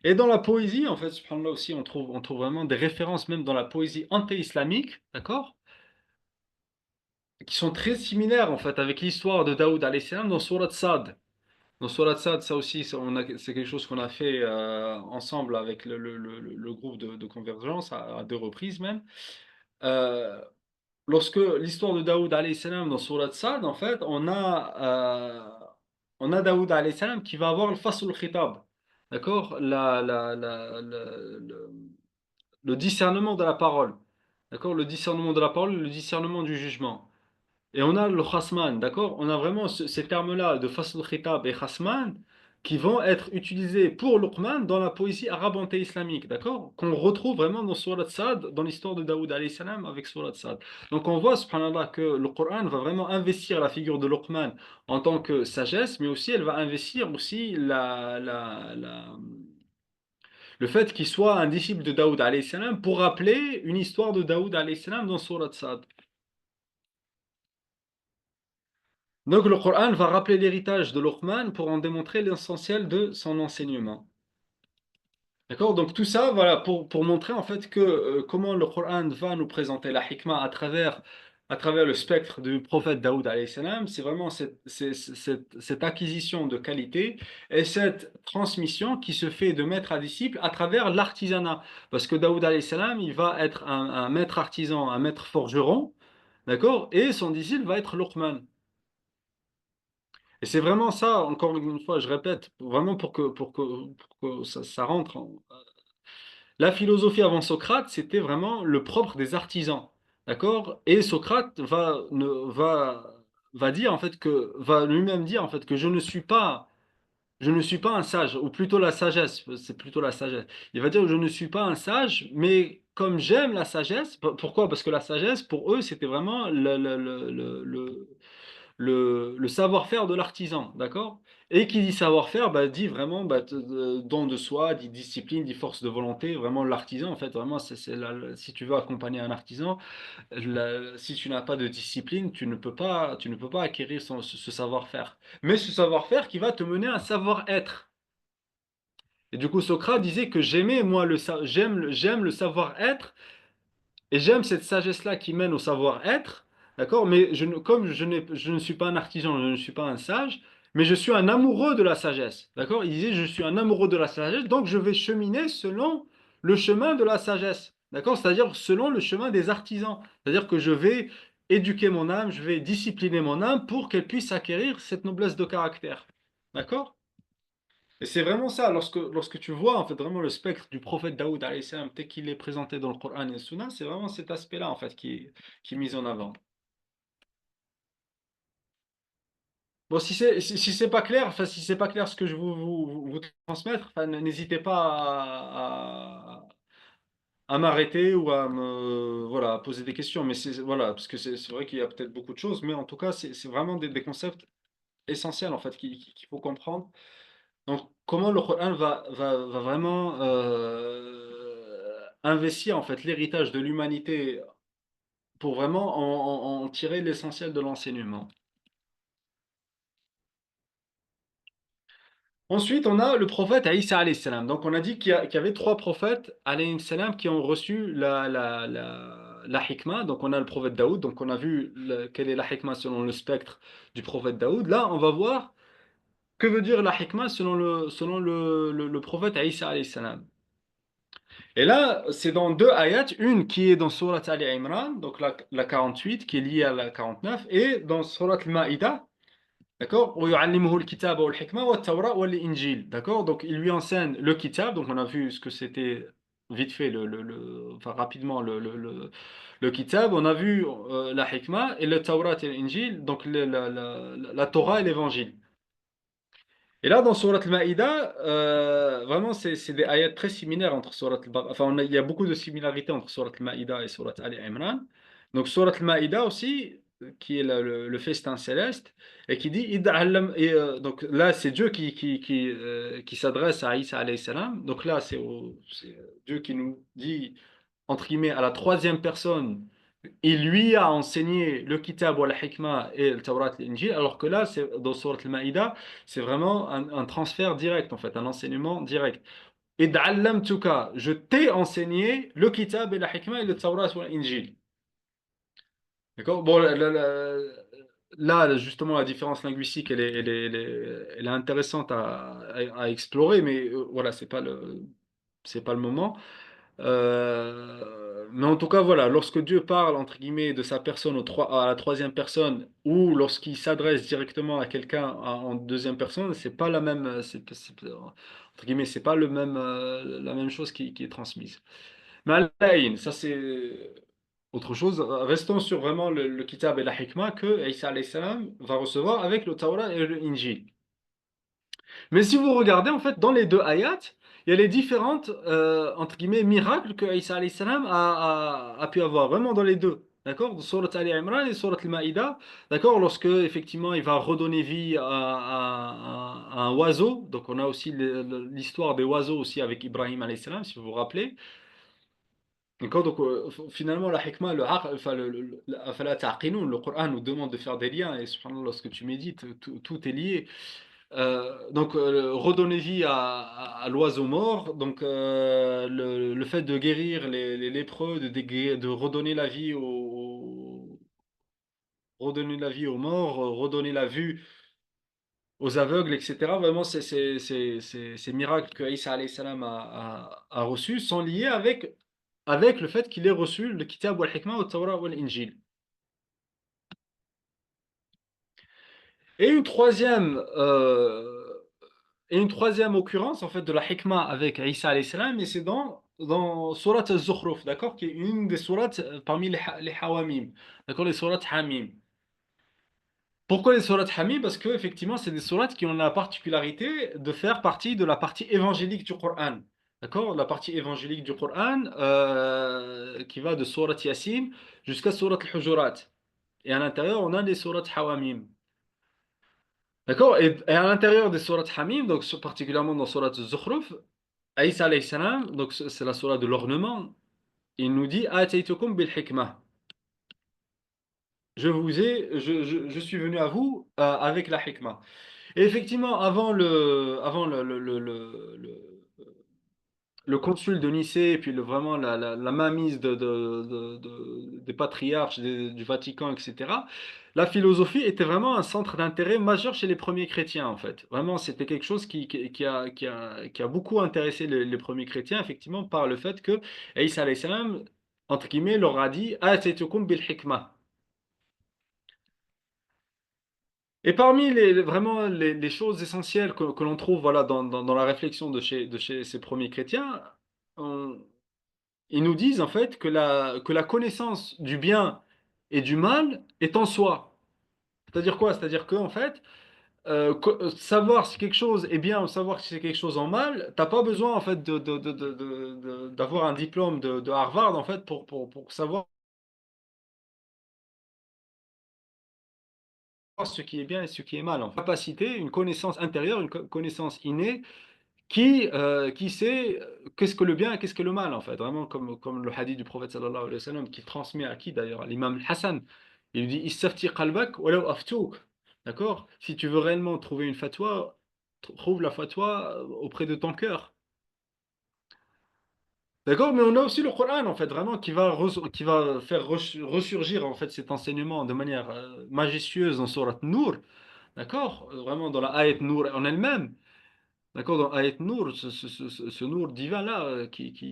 Et dans la poésie, en fait, subhanallah aussi, on trouve vraiment des références, même dans la poésie anté-islamique, d'accord? Qui sont très similaires, en fait, avec l'histoire de Daoud alayhi salam dans Surat Sad. Dans Surat Sad, ça aussi, c'est quelque chose qu'on a fait ensemble avec le groupe de Convergence, à deux reprises même. Euh, Lorsque l'histoire de Daoud alayhi salam dans Surat Sad, en fait, on a Daoud alayhi salam qui va avoir le fasul khitab. D'accord? Le discernement de la parole. D'accord? Le discernement de la parole, le discernement du jugement. Et on a le khasman, d'accord? On a vraiment ces termes-là de fasl khitab et khasman qui vont être utilisés pour Luqman dans la poésie arabe anté-islamique, d'accord? Qu'on retrouve vraiment dans Surat Sad, dans l'histoire de Daoud alayhi salam avec Surat Sad. Donc on voit, subhanallah, que le Coran va vraiment investir la figure de Luqman en tant que sagesse, mais aussi elle va investir aussi le fait qu'il soit un disciple de Daoud alayhi salam pour rappeler une histoire de Daoud alayhi salam dans Surat Sad. Donc le Coran va rappeler l'héritage de Luqman pour en démontrer l'essentiel de son enseignement. D'accord? Donc tout ça, voilà, pour montrer en fait que comment le Coran va nous présenter la hikmah à travers le spectre du prophète Daoud alayhi salam, c'est vraiment cette acquisition de qualité et cette transmission qui se fait de maître à disciple à travers l'artisanat. Parce que Daoud alayhi salam, il va être un maître artisan, un maître forgeron, d'accord? Et son disciple va être Luqman. Et c'est vraiment ça, encore une fois, je répète, vraiment pour que ça rentre. La philosophie avant Socrate, c'était vraiment le propre des artisans. D'accord? Et Socrate va dire, en fait, va lui-même dire, en fait, que je ne suis pas un sage, ou plutôt la sagesse, c'est plutôt la sagesse. Il va dire, je ne suis pas un sage, mais comme j'aime la sagesse, pourquoi? Parce que la sagesse, pour eux, c'était vraiment le savoir-faire de l'artisan, d'accord? Et qui dit savoir-faire, bah, dit vraiment bah, don de soi, dit discipline, dit force de volonté. Vraiment, l'artisan, en fait, vraiment, si tu veux accompagner un artisan, si tu n'as pas de discipline, tu ne peux pas acquérir ce savoir-faire. Mais ce savoir-faire qui va te mener à un savoir-être. Et du coup, Socrate disait que j'aimais, moi, j'aime le savoir-être et j'aime cette sagesse-là qui mène au savoir-être, d'accord? Mais comme je ne suis pas un artisan, je ne suis pas un sage, mais je suis un amoureux de la sagesse, d'accord? Il disait, je suis un amoureux de la sagesse, donc je vais cheminer selon le chemin de la sagesse, d'accord? C'est-à-dire selon le chemin des artisans. C'est-à-dire que je vais éduquer mon âme, je vais discipliner mon âme pour qu'elle puisse acquérir cette noblesse de caractère, d'accord? Et c'est vraiment ça, lorsque tu vois en fait vraiment le spectre du prophète Daoud alayhi salam, tel qu'il est présenté dans le Coran et le Sunna, c'est vraiment cet aspect-là en fait qui est mis en avant. Bon, si c'est pas clair, enfin si c'est pas clair ce que je vous transmettre, enfin, n'hésitez pas à m'arrêter ou voilà, à poser des questions. Mais voilà, parce que c'est vrai qu'il y a peut-être beaucoup de choses, mais en tout cas, c'est vraiment des concepts essentiels en fait qu'il faut comprendre. Donc, comment le Coran va vraiment investir en fait l'héritage de l'humanité pour vraiment en tirer l'essentiel de l'enseignement. Ensuite, on a le prophète Isa alayhi salam. Donc, on a dit qu'il y avait trois prophètes alayhi salam qui ont reçu la hikmah. Donc, on a le prophète Daoud. Donc, on a vu quelle est la hikmah selon le spectre du prophète Daoud. Là, on va voir que veut dire la hikmah selon le prophète Isa alayhi salam. Et là, c'est dans deux ayats, une qui est dans Surat Ali Imran, donc la 48, qui est liée à la 49, et dans Surat Al-Ma'idah, d'accord? وَيُعَلِّمُهُ الْكِتَابَ وَالْحِكْمَةَ وَالتَّوْرَاةَ وَالْإِنْجِيلَ, d'accord? Donc il lui enseigne le kitab, donc on a vu ce que c'était vite fait, enfin rapidement le kitab, on a vu la hikmah et le Tawrat et l'Injil, donc la Torah et l'évangile. Et là, dans Surat Al-Ma'idah, vraiment, c'est des ayats très similaires entre Surat Al-Baqarah. Enfin, il y a beaucoup de similarités entre Surat Al-Ma'idah et Surat Ali Imran. Donc, Surat Al-Ma'idah aussi, qui est le festin céleste, et qui dit, donc là, c'est Dieu qui s'adresse à Isa alayhi salam. Donc là, c'est Dieu qui nous dit, entre guillemets, à la troisième personne, il lui a enseigné le Kitab ou la Hikmah et le Tawrat et l'Injil, alors que là, dans Surat al-Maïda, c'est vraiment un transfert direct, en fait, un enseignement direct. Et d'allamtuka, je t'ai enseigné le Kitab et la Hikmah et le Tawrat ou l'Injil. D'accord? Bon, là, justement, la différence linguistique, elle est intéressante à explorer, mais voilà, c'est pas le moment. Mais en tout cas, voilà, lorsque Dieu parle, entre guillemets, de sa personne à la troisième personne, ou lorsqu'il s'adresse directement à quelqu'un en deuxième personne, c'est pas la même, entre guillemets, c'est pas la même chose qui est transmise. Mais Al-Ayn, ça c'est autre chose. Restons sur vraiment le Kitab et la Hikmah que Isa alayhi salam va recevoir avec le Tawrat et le Injil. Mais si vous regardez, en fait, dans les deux ayats, il y a les différentes, entre guillemets, miracles que Isa alayhi salam a pu avoir, vraiment dans les deux. D'accord? Surat Ali Imran et Surat Al-Ma'idah. D'accord? Lorsque, effectivement, il va redonner vie à un oiseau. Donc, on a aussi l'histoire des oiseaux aussi avec Ibrahim alayhi salam, si vous vous rappelez. D'accord, donc finalement la hikmah, enfin, afala ta'qilun, le Coran nous demande de faire des liens et subhanallah, lorsque tu médites, tout est lié. Donc redonner vie à l'oiseau mort, donc le fait de guérir les lépreux, de redonner la vie aux morts, redonner la vue aux aveugles, etc. Vraiment, ces miracles que Isa alayhi salam a reçus sont liés avec le fait qu'il ait reçu le Kitab wal Hikmah, au Tawrat wal Injil. Et une troisième, euh, et une troisième occurrence en fait de la Hikmah avec Isa alayhi salam, et c'est dans Surat al-Zukhruf, d'accord, qui est une des sourates parmi les Hawamim, d'accord, les sourates Hamim. Pourquoi les sourates Hamim? Parce que effectivement, c'est des sourates qui ont la particularité de faire partie de la partie évangélique du Coran. D'accord? La partie évangélique du Coran qui va de Surat Yasin jusqu'à Surat Al-Hujurat. Et à l'intérieur, on a des sourates Hawamim. D'accord? Et à l'intérieur des sourates Hamim, donc particulièrement dans Surat Zukhruf, Aïssa alayhi salam, donc c'est la sourate de l'ornement, il nous dit Ataytukum bil hikmah. Je suis venu à vous avec la hikmah. Et effectivement, avant le consul de Nicée, et puis vraiment la mainmise des patriarches du Vatican, etc., la philosophie était vraiment un centre d'intérêt majeur chez les premiers chrétiens, en fait. Vraiment, c'était quelque chose qui a beaucoup intéressé les premiers chrétiens, effectivement, par le fait que Isa alayhi salam, entre guillemets, leur a dit Ataytukum bil hikmah. Et parmi vraiment les choses essentielles que l'on trouve voilà, dans la réflexion de chez ces premiers chrétiens, on- ils nous disent en fait que la connaissance du bien et du mal est en soi. C'est-à-dire quoi? C'est-à-dire qu'en fait, savoir si quelque chose est bien ou savoir si c'est quelque chose en mal, t'as pas besoin en fait d'avoir un diplôme de Harvard en fait pour savoir ce qui est bien et ce qui est mal. En fait. Capacité, une connaissance intérieure, une connaissance innée qui sait qu'est-ce que le bien et qu'est-ce que le mal, en fait. Vraiment, comme le hadith du prophète sallallahu alayhi wa sallam, qui transmet à qui d'ailleurs? À l'imam Hassan. Il lui dit Istafti qalbak walaw aftouk. D'accord? Si tu veux réellement trouver une fatwa, trouve la fatwa auprès de ton cœur. D'accord? Mais on a aussi le Coran, en fait, vraiment, qui va faire ressurgir, en fait, cet enseignement de manière majestueuse dans Surat Nour. D'accord? Vraiment, dans la ayat Nour en elle-même. D'accord, dans Ayat Nour, ce Nour divin-là qui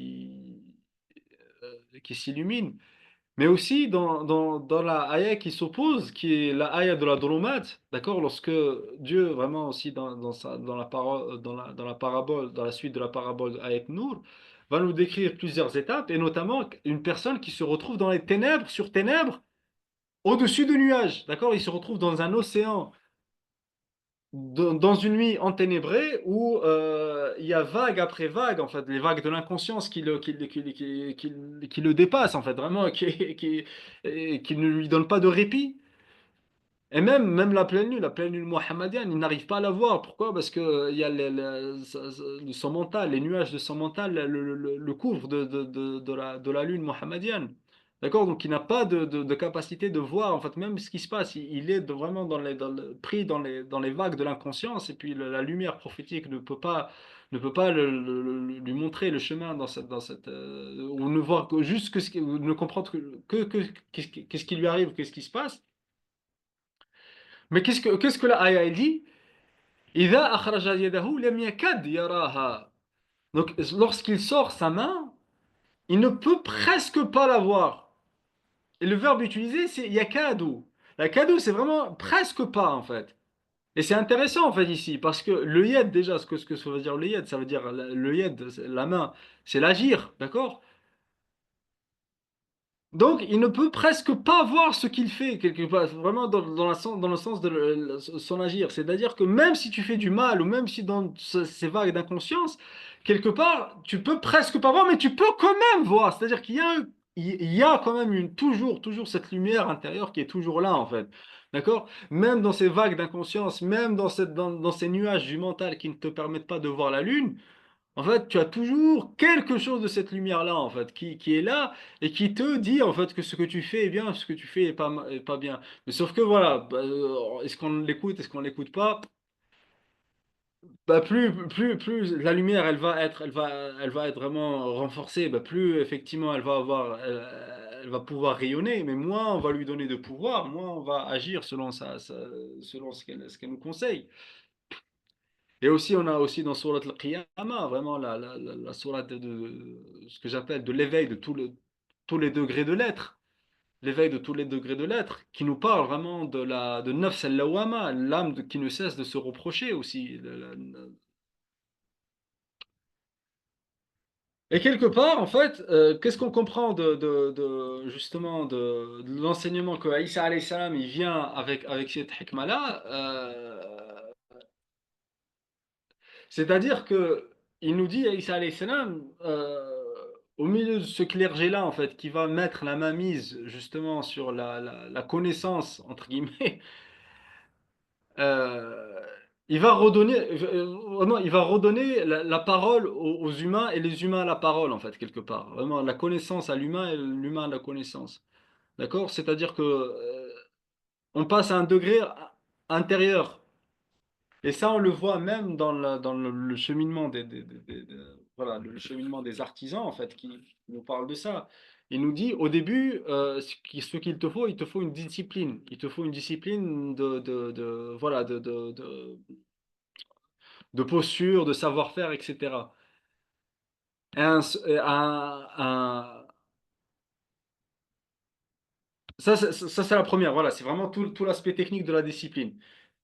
s'illumine, mais aussi dans la ayat qui s'oppose, qui est la ayat de la Dulumat, d'accord, lorsque Dieu, vraiment aussi dans la parole, dans la parabole, dans la suite de la parabole de Ayat Nour, va nous décrire plusieurs étapes, et notamment une personne qui se retrouve dans les ténèbres, sur ténèbres, au-dessus de nuages, d'accord, il se retrouve dans un océan dans une nuit enténébrée où il y a vague après vague, en fait, les vagues de l'inconscience qui le dépassent, en fait, vraiment, qui ne lui donnent pas de répit. Et même la pleine lune mohammedienne, il n'arrive pas à la voir. Pourquoi? Parce que il y a son mental, les nuages de son mental le couvrent de la lune mohammedienne. D'accord? Donc il n'a pas de capacité de voir en fait même ce qui se passe. Il est vraiment pris dans les vagues de l'inconscience et puis la lumière prophétique ne peut pas lui montrer le chemin dans cette ou ne voir que juste que ou ne comprendre qu'est-ce qui lui arrive, qu'est-ce qui se passe. Mais qu'est-ce que la ayah elle dit? إذا أخرج يده لم يكد يراها. Donc lorsqu'il sort sa main, il ne peut presque pas la voir. Et le verbe utilisé c'est yakadu. La kadu c'est vraiment presque pas en fait. Et c'est intéressant en fait ici parce que le yed déjà ce que ça veut dire le yed, ça veut dire le yed, la main, c'est l'agir, d'accord? Donc, il ne peut presque pas voir ce qu'il fait, quelque part, vraiment dans le sens de son agir. C'est-à-dire que même si tu fais du mal, ou même si dans ces vagues d'inconscience, quelque part, tu peux presque pas voir, mais tu peux quand même voir. C'est-à-dire il y a quand même toujours cette lumière intérieure qui est toujours là, en fait. D'accord? Même dans ces vagues d'inconscience, même dans ces nuages du mental qui ne te permettent pas de voir la lune, en fait, tu as toujours quelque chose de cette lumière-là, en fait, qui est là et qui te dit, en fait, que ce que tu fais est bien, ce que tu fais est pas bien. Mais sauf que voilà, bah, est-ce qu'on l'écoute, est-ce qu'on l'écoute pas? Bah, plus la lumière, elle va être vraiment renforcée, bah, plus effectivement, elle va pouvoir rayonner, mais moins on va lui donner de pouvoir, moins on va agir selon ce qu'elle nous conseille. Et aussi, on a aussi dans Surat al-Qiyamah, vraiment la sourate ce que j'appelle de l'éveil de tous les degrés de l'être. L'éveil de tous les degrés de l'être, qui nous parle vraiment de Nafs al-Lawama, qui ne cesse de se reprocher aussi. Et quelque part, en fait, qu'est-ce qu'on comprend justement de l'enseignement que Aïssa alayhi salam, il vient avec cette hikmah-là, c'est-à-dire que il nous dit, Isa alayhi salam, au milieu de ce clergé-là, en fait, qui va mettre la mainmise justement sur la connaissance, entre guillemets, euh, il va redonner, vraiment, il va redonner la parole aux humains et les humains à la parole, en fait, quelque part. Vraiment, la connaissance à l'humain et l'humain à la connaissance. D'accord? C'est-à-dire que on passe à un degré intérieur. Et ça, on le voit même le cheminement voilà, le cheminement des artisans, en fait, qui nous parle de ça. Il nous dit, au début, ce qu'il te faut, il te faut une discipline. Il te faut une discipline voilà, de posture, de savoir-faire, etc. Et ça, c'est la première, voilà, c'est vraiment tout l'aspect technique de la discipline.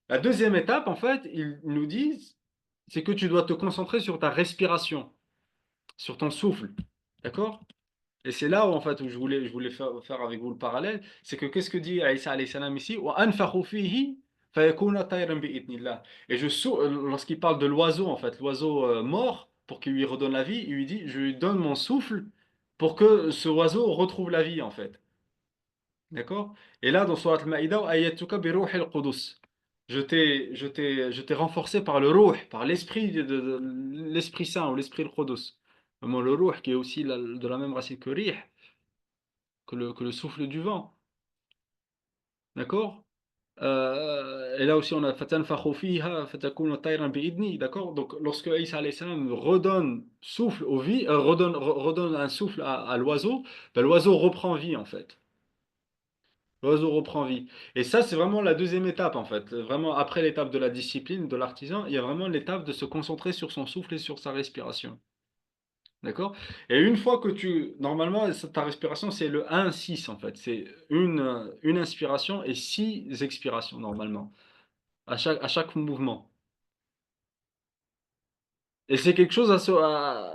La deuxième étape, en fait, ils nous disent, c'est que tu dois te concentrer sur ta respiration, sur ton souffle. D'accord? Et c'est là où, en fait, où je voulais faire avec vous le parallèle, c'est que qu'est-ce que dit Aïssa alayhi salam ici? وَأَنْفَخُ فِيهِ فَيَكُونَ طَيْرًا بِإِذْنِ اللَّهِ. Et lorsqu'il parle de l'oiseau, en fait, l'oiseau mort, pour qu'il lui redonne la vie, il lui dit, je lui donne mon souffle pour que ce oiseau retrouve la vie, en fait. D'accord? Et là, dans Surat Al-Ma'idah, Ayyatuka bi ruhil qudus. Je t'ai renforcé par le ruh, par l'esprit l'esprit saint ou l'esprit al-Qudus. Vraiment, le ruh qui est aussi de la même racine que rih, que le souffle du vent. D'accord? Et là aussi, on a fatanfakhu fiha fatakunu tayran bi'idni. D'accord? Donc, lorsque Isa alayhi salam redonne souffle aux vies, redonne un souffle à l'oiseau, ben, l'oiseau reprend vie en fait. L'oiseau reprend vie. Et ça, c'est vraiment la deuxième étape, en fait. Vraiment, après l'étape de la discipline, de l'artisan, il y a vraiment l'étape de se concentrer sur son souffle et sur sa respiration. D'accord? Et une fois que normalement, ta respiration, c'est le 1-6, en fait. C'est une inspiration et 6 expirations, normalement, à chaque mouvement. Et c'est quelque chose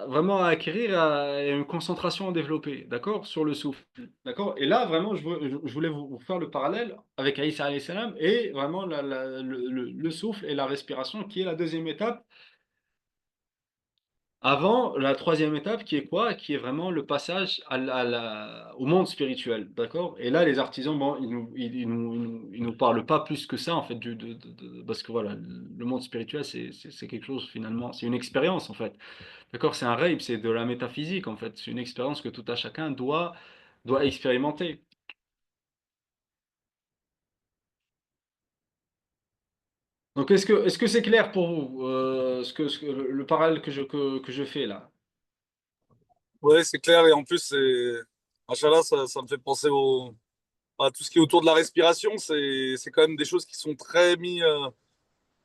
vraiment à acquérir, et une concentration à développer, d'accord, sur le souffle, d'accord. Et là, vraiment, je voulais vous faire le parallèle avec Aïssa alayhi salam et vraiment le souffle et la respiration, qui est la deuxième étape avant la troisième étape qui est quoi? Qui est vraiment le passage au monde spirituel, d'accord? Et là, les artisans, bon, ils nous parlent pas plus que ça, en fait, parce que voilà, le monde spirituel, c'est quelque chose, finalement, c'est une expérience, en fait. D'accord? C'est un rêve, c'est de la métaphysique, en fait. C'est une expérience que tout à chacun doit expérimenter. Donc, est-ce que c'est clair pour vous, le parallèle que je fais là? Ouais, c'est clair. Et en plus, machallah, ça me fait penser à tout ce qui est autour de la respiration. C'est quand même des choses qui sont très mis,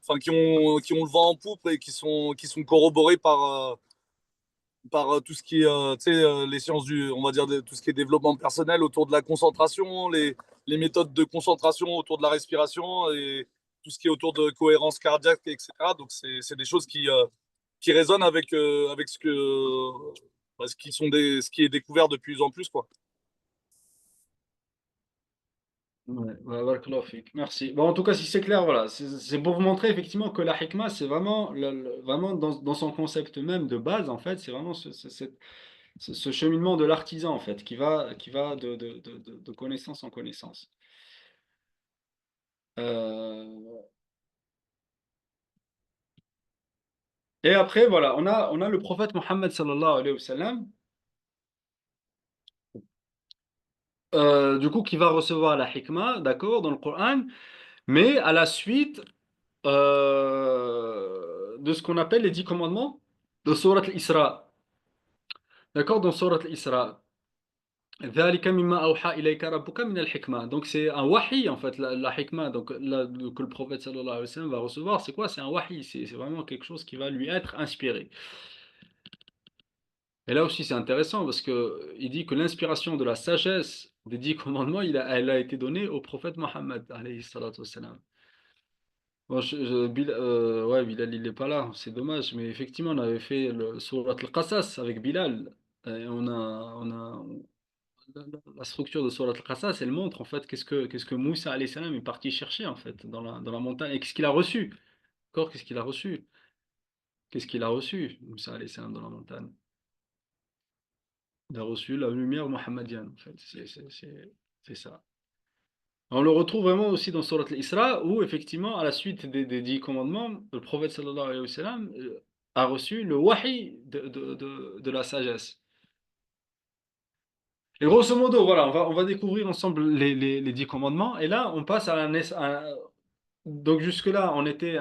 enfin, qui ont le vent en poupe et qui sont corroborées par tout ce qui est, tu sais, les sciences on va dire, tout ce qui est développement personnel autour de la concentration, les méthodes de concentration autour de la respiration et tout ce qui est autour de cohérence cardiaque, etc. Donc, c'est des choses qui résonnent avec ce qui est découvert de plus en plus, quoi. Ouais, ouais, barakallahu fik. Merci. Bon, en tout cas, si c'est clair, voilà, c'est pour vous montrer effectivement que la hikmah, c'est vraiment, vraiment dans son concept même de base, en fait, c'est vraiment ce cheminement de l'artisan, en fait, qui va de connaissance en connaissance. Euh, et après, voilà, on a le prophète Mohammed sallallahu alayhi wa sallam, du coup, qui va recevoir la hikmah, d'accord, dans le Coran, mais à la suite de ce qu'on appelle les 10 commandements de Surat al-Isra. D'accord, dans Surat al-Isra. ذلك مما أوحى إليك ربك من الحكمة. Donc c'est un wahi en fait, la hikmah donc, que le prophète sallallahu alayhi wa sallam va recevoir, c'est quoi? C'est un wahi, c'est vraiment quelque chose qui va lui être inspiré. Et là aussi c'est intéressant parce que il dit que l'inspiration de la sagesse des 10 commandements, elle a été donnée au prophète Mohammed alayhi salatu wassalam. Bon, ouais, Bilal, il n'est pas là, c'est dommage, mais effectivement, on avait fait le Surat al-Qasas avec Bilal. Et la structure de Surat al-Qasas, elle montre en fait qu'est-ce que Moussa alayhi salam est parti chercher en fait dans la montagne et qu'est-ce qu'il a reçu. D'accord, qu'est-ce qu'il a reçu? Qu'est-ce qu'il a reçu, Moussa alayhi salam dans la montagne? Il a reçu la lumière mohammedienne en fait, c'est ça. On le retrouve vraiment aussi dans Surat al-Isra, où effectivement, à la suite des 10 commandements, le prophète sallallahu alayhi wa sallam a reçu le wahi de la sagesse. Et grosso modo, voilà, on va découvrir ensemble les 10 commandements, et là, on passe donc jusque-là, on était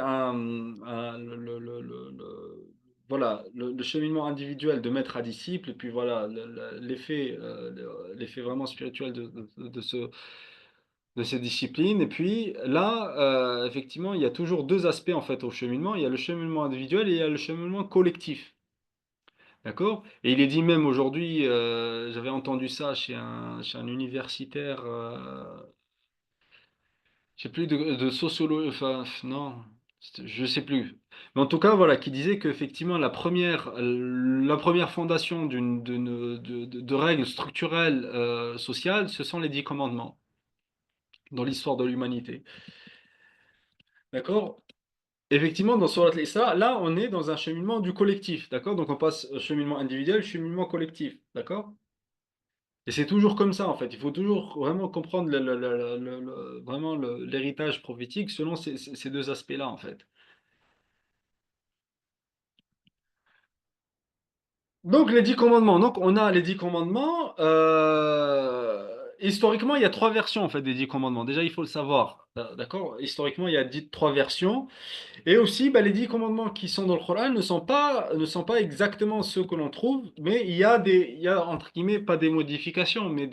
voilà, le cheminement individuel de maître à disciple, et puis voilà, l'effet vraiment spirituel de ces disciplines. Et puis là, effectivement, il y a toujours deux aspects en fait au cheminement. Il y a le cheminement individuel et il y a le cheminement collectif. D'accord? Et il est dit même aujourd'hui, j'avais entendu ça chez un universitaire, je sais plus de sociologie, enfin non, je sais plus. Mais en tout cas, voilà, qui disait qu'effectivement la première fondation de règles structurelles sociales, ce sont les 10 commandements dans l'histoire de l'humanité. D'accord? Effectivement, dans Surat al-Isra, là, on est dans un cheminement du collectif, d'accord? Donc on passe au cheminement individuel, cheminement collectif, d'accord? Et c'est toujours comme ça, en fait. Il faut toujours vraiment comprendre vraiment l'héritage prophétique selon ces deux aspects-là, en fait. Donc les 10 commandements. Donc on a les 10 commandements. Historiquement, il y a trois versions, en fait, des 10 commandements. Déjà, il faut le savoir, d'accord? Historiquement, il y a trois versions. Et aussi, bah, les 10 commandements qui sont dans le Coran ne sont pas exactement ceux que l'on trouve, mais il y a, entre guillemets, pas des modifications, mais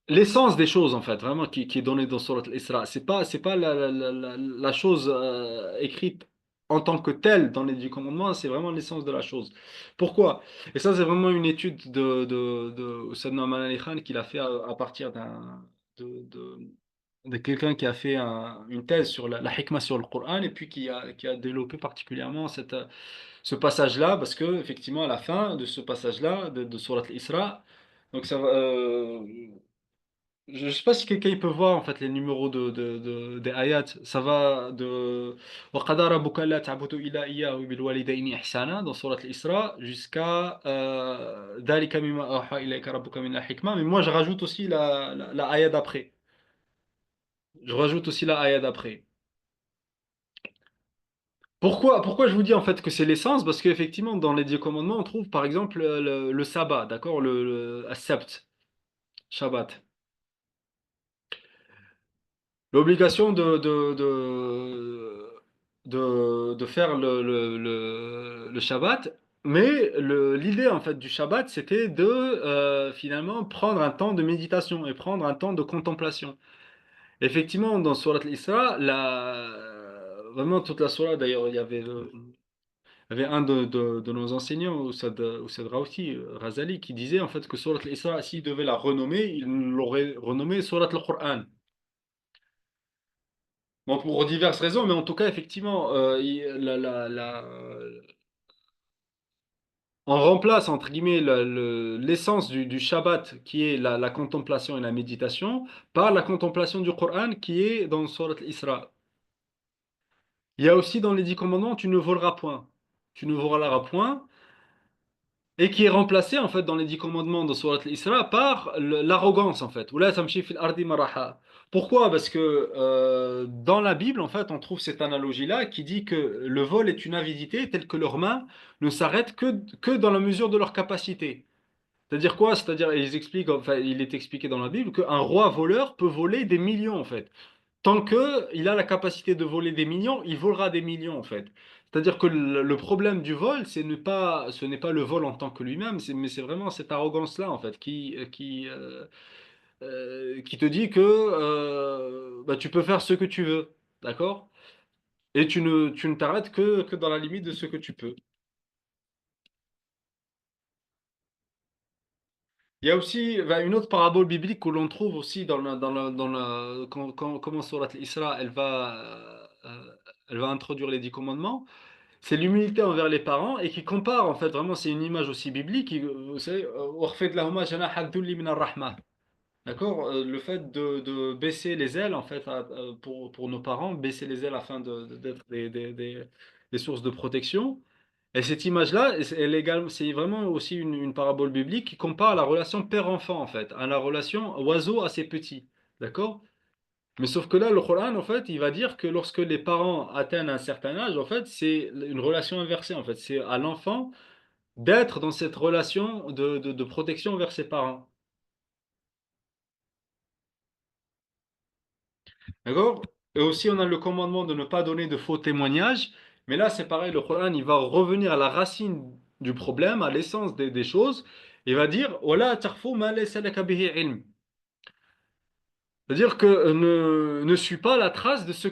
l'essence des choses, en fait, vraiment, qui est donnée dans Surat al-Isra. C'est pas la chose écrite en tant que telle dans les 10 commandements, c'est vraiment l'essence de la chose. Pourquoi? Et ça, c'est vraiment une étude de Sayyidina Aman Ali Khan qu'il a fait à partir de, de, de quelqu'un qui a fait une thèse sur la hikmah sur le Coran et puis qui a développé particulièrement ce passage-là, parce que effectivement, à la fin de ce passage-là, de Surat al-Isra, donc ça va. je sais pas si quelqu'un il peut voir en fait les numéros des ayats. Ça va de وَقَضَىٰ رَبُّكَ أَلَّا تَعْبُدُوا إِلَّا إِيَّاهُ وَبِالْوَالِدَيْنِ إِحْسَانًا dans sourate Al-Isra jusqu'à ذَلِكَ مِمَّا أَوْحَىٰ إِلَيْكَ رَبُّكَ مِنَ الْحِكْمَةِ. Mais moi je rajoute aussi la ayat d'après. Je rajoute aussi la ayat d'après. Pourquoi je vous dis en fait que c'est l'essence? Parce qu'effectivement dans les 10 commandements on trouve par exemple le sabbat, d'accord? Le as-sabt, Shabbat. L'obligation de faire le Shabbat, mais l'idée en fait du Shabbat, c'était de finalement prendre un temps de méditation et prendre un temps de contemplation. Effectivement, dans Surat Al-Isra, vraiment toute la Surah, d'ailleurs, il y avait un de nos enseignants, Oussad Raouti, Razali, qui disait en fait que Surat Al-Isra, s'il devait la renommer, il l'aurait renommée Surat Al-Qur'an. Bon, pour diverses raisons, mais en tout cas, effectivement, on remplace, entre guillemets, l'essence du Shabbat, qui est la contemplation et la méditation, par la contemplation du Coran, qui est dans Surat Al-Isra. Il y a aussi dans les 10 commandements, tu ne voleras point. Tu ne voleras point, et qui est remplacé, en fait, dans les 10 commandements de Surat Al-Isra par l'arrogance, en fait. Wala tamshi fil ardi maraha. Pourquoi? Parce que dans la Bible, en fait, on trouve cette analogie-là qui dit que le vol est une avidité telle que leurs mains ne s'arrêtent que dans la mesure de leur capacité. C'est-à-dire quoi? C'est-à-dire, ils expliquent, enfin, il est expliqué dans la Bible qu'un roi voleur peut voler des millions, en fait. Tant que il a la capacité de voler des millions, il volera des millions, en fait. C'est-à-dire que le problème du vol, ce n'est pas le vol en tant que lui-même, mais c'est vraiment cette arrogance-là, en fait, qui te dit que bah, tu peux faire ce que tu veux, d'accord? Et tu ne t'arrêtes que dans la limite de ce que tu peux. Il y a aussi bah, une autre parabole biblique que l'on trouve aussi comment Surat Al-Isra, elle va introduire les 10 commandements. C'est l'humilité envers les parents et qui compare, en fait, vraiment, c'est une image aussi biblique. Vous savez, وَخْفِضْ لَهُمَا جَنَاحَ الذُّلِّ مِنَ الرَّحْمَةِ. D'accord? Le fait de baisser les ailes, en fait, pour nos parents, baisser les ailes afin d'être des sources de protection. Et cette image-là, elle est c'est vraiment aussi une parabole biblique qui compare la relation père-enfant, en fait, à la relation oiseau à ses petits. D'accord? Mais sauf que là, le Coran, en fait, il va dire que lorsque les parents atteignent un certain âge, en fait, c'est une relation inversée, en fait. C'est à l'enfant d'être dans cette relation de protection envers ses parents. D'accord? Et aussi, on a le commandement de ne pas donner de faux témoignages. Mais là, c'est pareil, le Coran, il va revenir à la racine du problème, à l'essence des choses. Il va dire, Wala tarfu ma laysa laka bihi ilm. C'est-à-dire que ne suis pas la trace de ceux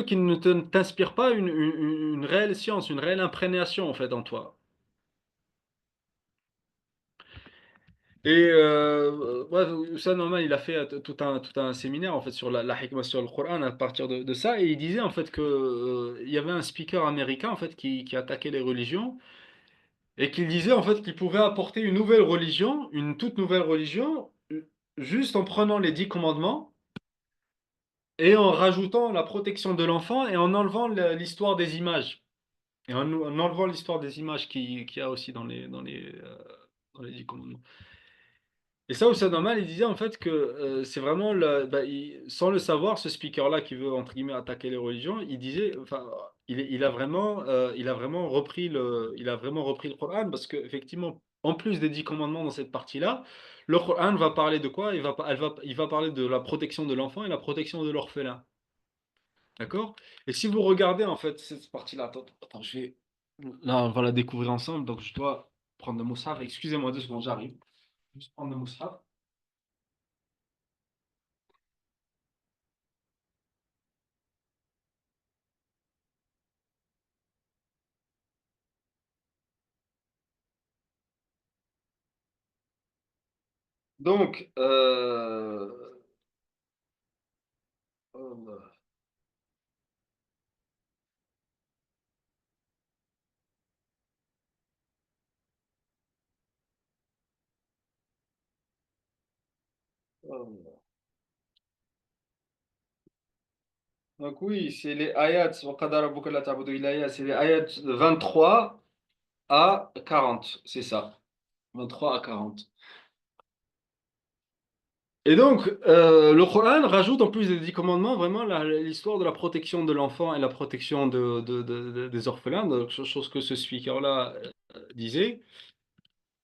qui ne t'inspirent pas une réelle science, une réelle imprégnation en fait en toi. Et ouais, ça normal, il a fait tout un séminaire en fait sur la hikmah sur le Coran à partir de ça et il disait en fait que il y avait un speaker américain en fait qui attaquait les religions et qui disait en fait qu'il pouvait apporter une nouvelle religion, une toute nouvelle religion, juste en prenant les 10 commandements et en rajoutant la protection de l'enfant et en enlevant l'histoire des images. Et en enlevant l'histoire des images qu'il y a aussi dans les 10 commandements. Et ça, Oussama normal, il disait en fait que c'est vraiment, bah, sans le savoir, ce speaker-là qui veut, entre guillemets, attaquer les religions, il disait, enfin, il a vraiment repris il a vraiment repris le Coran parce qu'effectivement, en plus des 10 commandements dans cette partie-là, le Coran va parler de quoi? Il va parler de la protection de l'enfant et la protection de l'orphelin. D'accord? Et si vous regardez en fait cette partie-là, attends, là, on va la découvrir ensemble, donc je dois prendre le moussaf. Excusez-moi 2 secondes, j'arrive. Juste prendre le moussaf. Donc, euh, Donc oui, c'est les ayats, wa qadara rabbuka alla ta'budu illa iyyah, c'est les ayats 23 à 40, c'est ça, 23 à 40. Et donc, le Coran rajoute en plus des 10 commandements vraiment l'histoire de la protection de l'enfant et la protection des orphelins, donc, chose que ce speaker-là disait.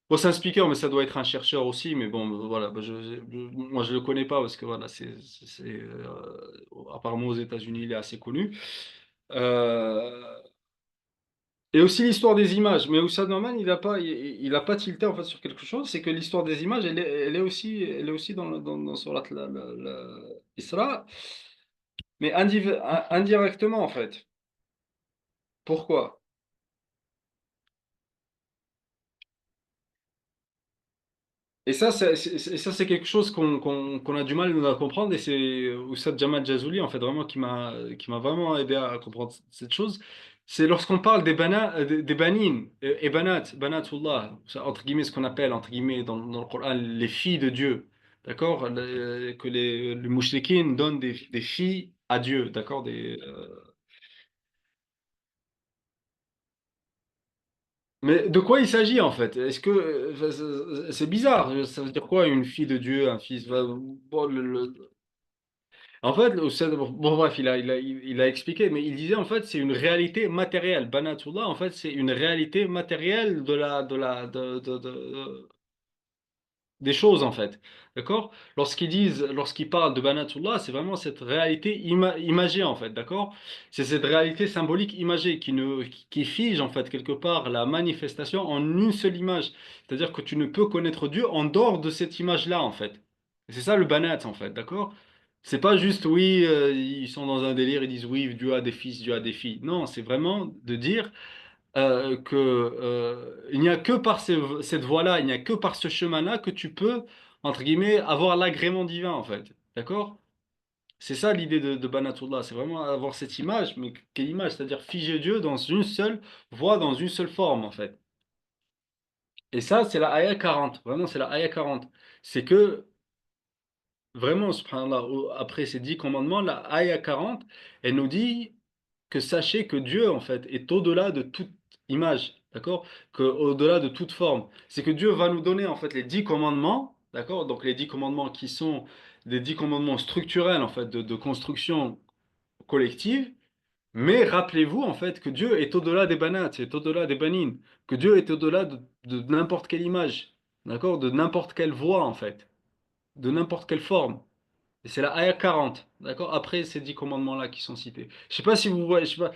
Bon, c'est un speaker, mais ça doit être un chercheur aussi, mais bon, voilà, bah, moi je le connais pas parce que voilà, apparemment aux États-Unis, il est assez connu. Euh, Et aussi l'histoire des images. Mais Oussad Norman, il a pas tilté en fait sur quelque chose. C'est que l'histoire des images, elle est aussi dans sur Isra, mais indirectement en fait. Pourquoi? Et ça, c'est quelque chose qu'on a du mal nous, à comprendre. Et c'est Oussad Jamal Jazouli, en fait, vraiment, qui m'a vraiment aidé à comprendre cette chose. C'est lorsqu'on parle des banines et banatullah, c'est entre guillemets, ce qu'on appelle, entre guillemets, dans le Coran, les filles de Dieu. D'accord? Que les mouchriquines donnent des filles à Dieu. D'accord? Mais de quoi il s'agit en fait? Est-ce que c'est bizarre? Ça veut dire quoi une fille de Dieu, un fils? Bon, en fait, bon, bref, il a expliqué, mais il disait en fait c'est une réalité matérielle. Banatullah, en fait, c'est une réalité matérielle des choses en fait. D'accord? Lorsqu'ils parlent de Banatullah, c'est vraiment cette réalité imagée en fait. D'accord? C'est cette réalité symbolique imagée qui fige en fait quelque part la manifestation en une seule image. C'est-à-dire que tu ne peux connaître Dieu en dehors de cette image-là en fait. Et c'est ça le Banat en fait. D'accord? C'est pas juste oui, ils sont dans un délire, ils disent oui, Dieu a des fils, Dieu a des filles. Non, c'est vraiment de dire il n'y a que par cette voie-là, il n'y a que par ce chemin-là que tu peux, entre guillemets, avoir l'agrément divin, en fait. D'accord? C'est ça l'idée de Banatullah, c'est vraiment avoir cette image, mais quelle image? C'est-à-dire figer Dieu dans une seule voie, dans une seule forme, en fait. Et ça, c'est la Aya 40. Vraiment, c'est la Aya 40. C'est que, vraiment, subhanallah, après ces 10 commandements, la Aya 40, elle nous dit que sachez que Dieu, en fait, est au-delà de toute image, d'accord? Que au-delà de toute forme. C'est que Dieu va nous donner, en fait, les 10 commandements, d'accord? Donc, les 10 commandements qui sont des 10 commandements structurels, en fait, de construction collective. Mais rappelez-vous, en fait, que Dieu est au-delà des banates, est au-delà des banines, que Dieu est au-delà de n'importe quelle image, d'accord? De n'importe quelle voix, en fait, de n'importe quelle forme. Et c'est la Aya 40, d'accord? Après ces 10 commandements-là qui sont cités. Je sais pas si vous voyez, je sais pas.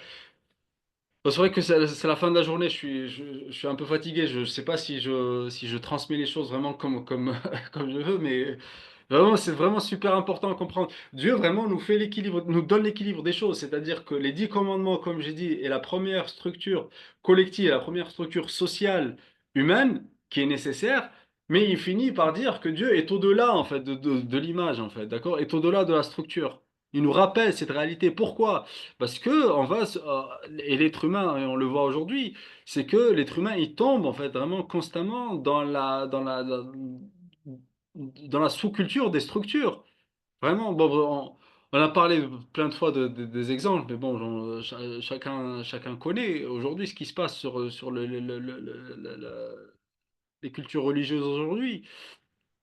Bon, c'est vrai que c'est la fin de la journée, je suis un peu fatigué, je ne sais pas si je transmets les choses vraiment comme je veux, mais vraiment, c'est vraiment super important à comprendre. Dieu vraiment nous fait l'équilibre, nous donne l'équilibre des choses, c'est-à-dire que les 10 commandements, comme j'ai dit, est la première structure collective, la première structure sociale humaine qui est nécessaire, mais il finit par dire que Dieu est au-delà, en fait, de l'image, en fait, d'accord? Est au-delà de la structure. Il nous rappelle cette réalité. Pourquoi? Parce que et l'être humain, et on le voit aujourd'hui, c'est que l'être humain, il tombe en fait vraiment constamment dans la sous-culture des structures. Vraiment, bon, on a parlé plein de fois des exemples, mais bon, chacun connaît aujourd'hui ce qui se passe sur les cultures religieuses aujourd'hui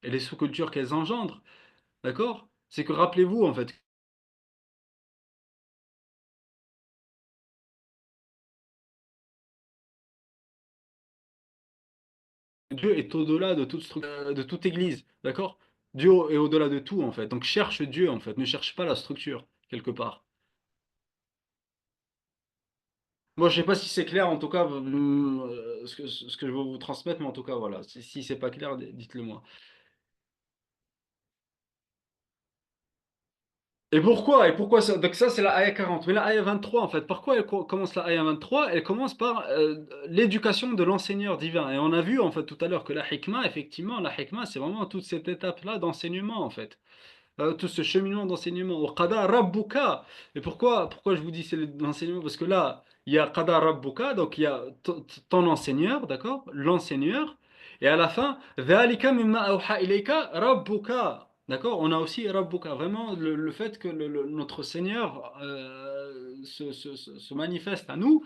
et les sous-cultures qu'elles engendrent. D'accord? C'est que rappelez-vous en fait, Dieu est au-delà de de toute église, d'accord? Dieu est au-delà de tout, en fait. Donc cherche Dieu, en fait. Ne cherche pas la structure, quelque part. Moi, je sais pas si c'est clair, en tout cas, ce que je veux vous transmettre, mais en tout cas, voilà. Si c'est pas clair, dites-le moi. Et pourquoi ça? Donc ça, c'est la aya 40. Mais la aya 23, en fait, par quoi commence la aya 23? Elle commence par l'éducation de l'enseigneur divin. Et on a vu, en fait, tout à l'heure que la hikmah, effectivement, la hikmah, c'est vraiment toute cette étape-là d'enseignement, en fait. Tout ce cheminement d'enseignement. Au qada rabbuka. Et pourquoi je vous dis c'est l'enseignement? Parce que là, il y a qada rabbuka, donc il y a ton enseigneur, d'accord? L'enseigneur. Et à la fin, dhalika mimma awha ilayka rabbuka. D'accord? On a aussi Rabbuka, vraiment le fait que notre Seigneur se manifeste à nous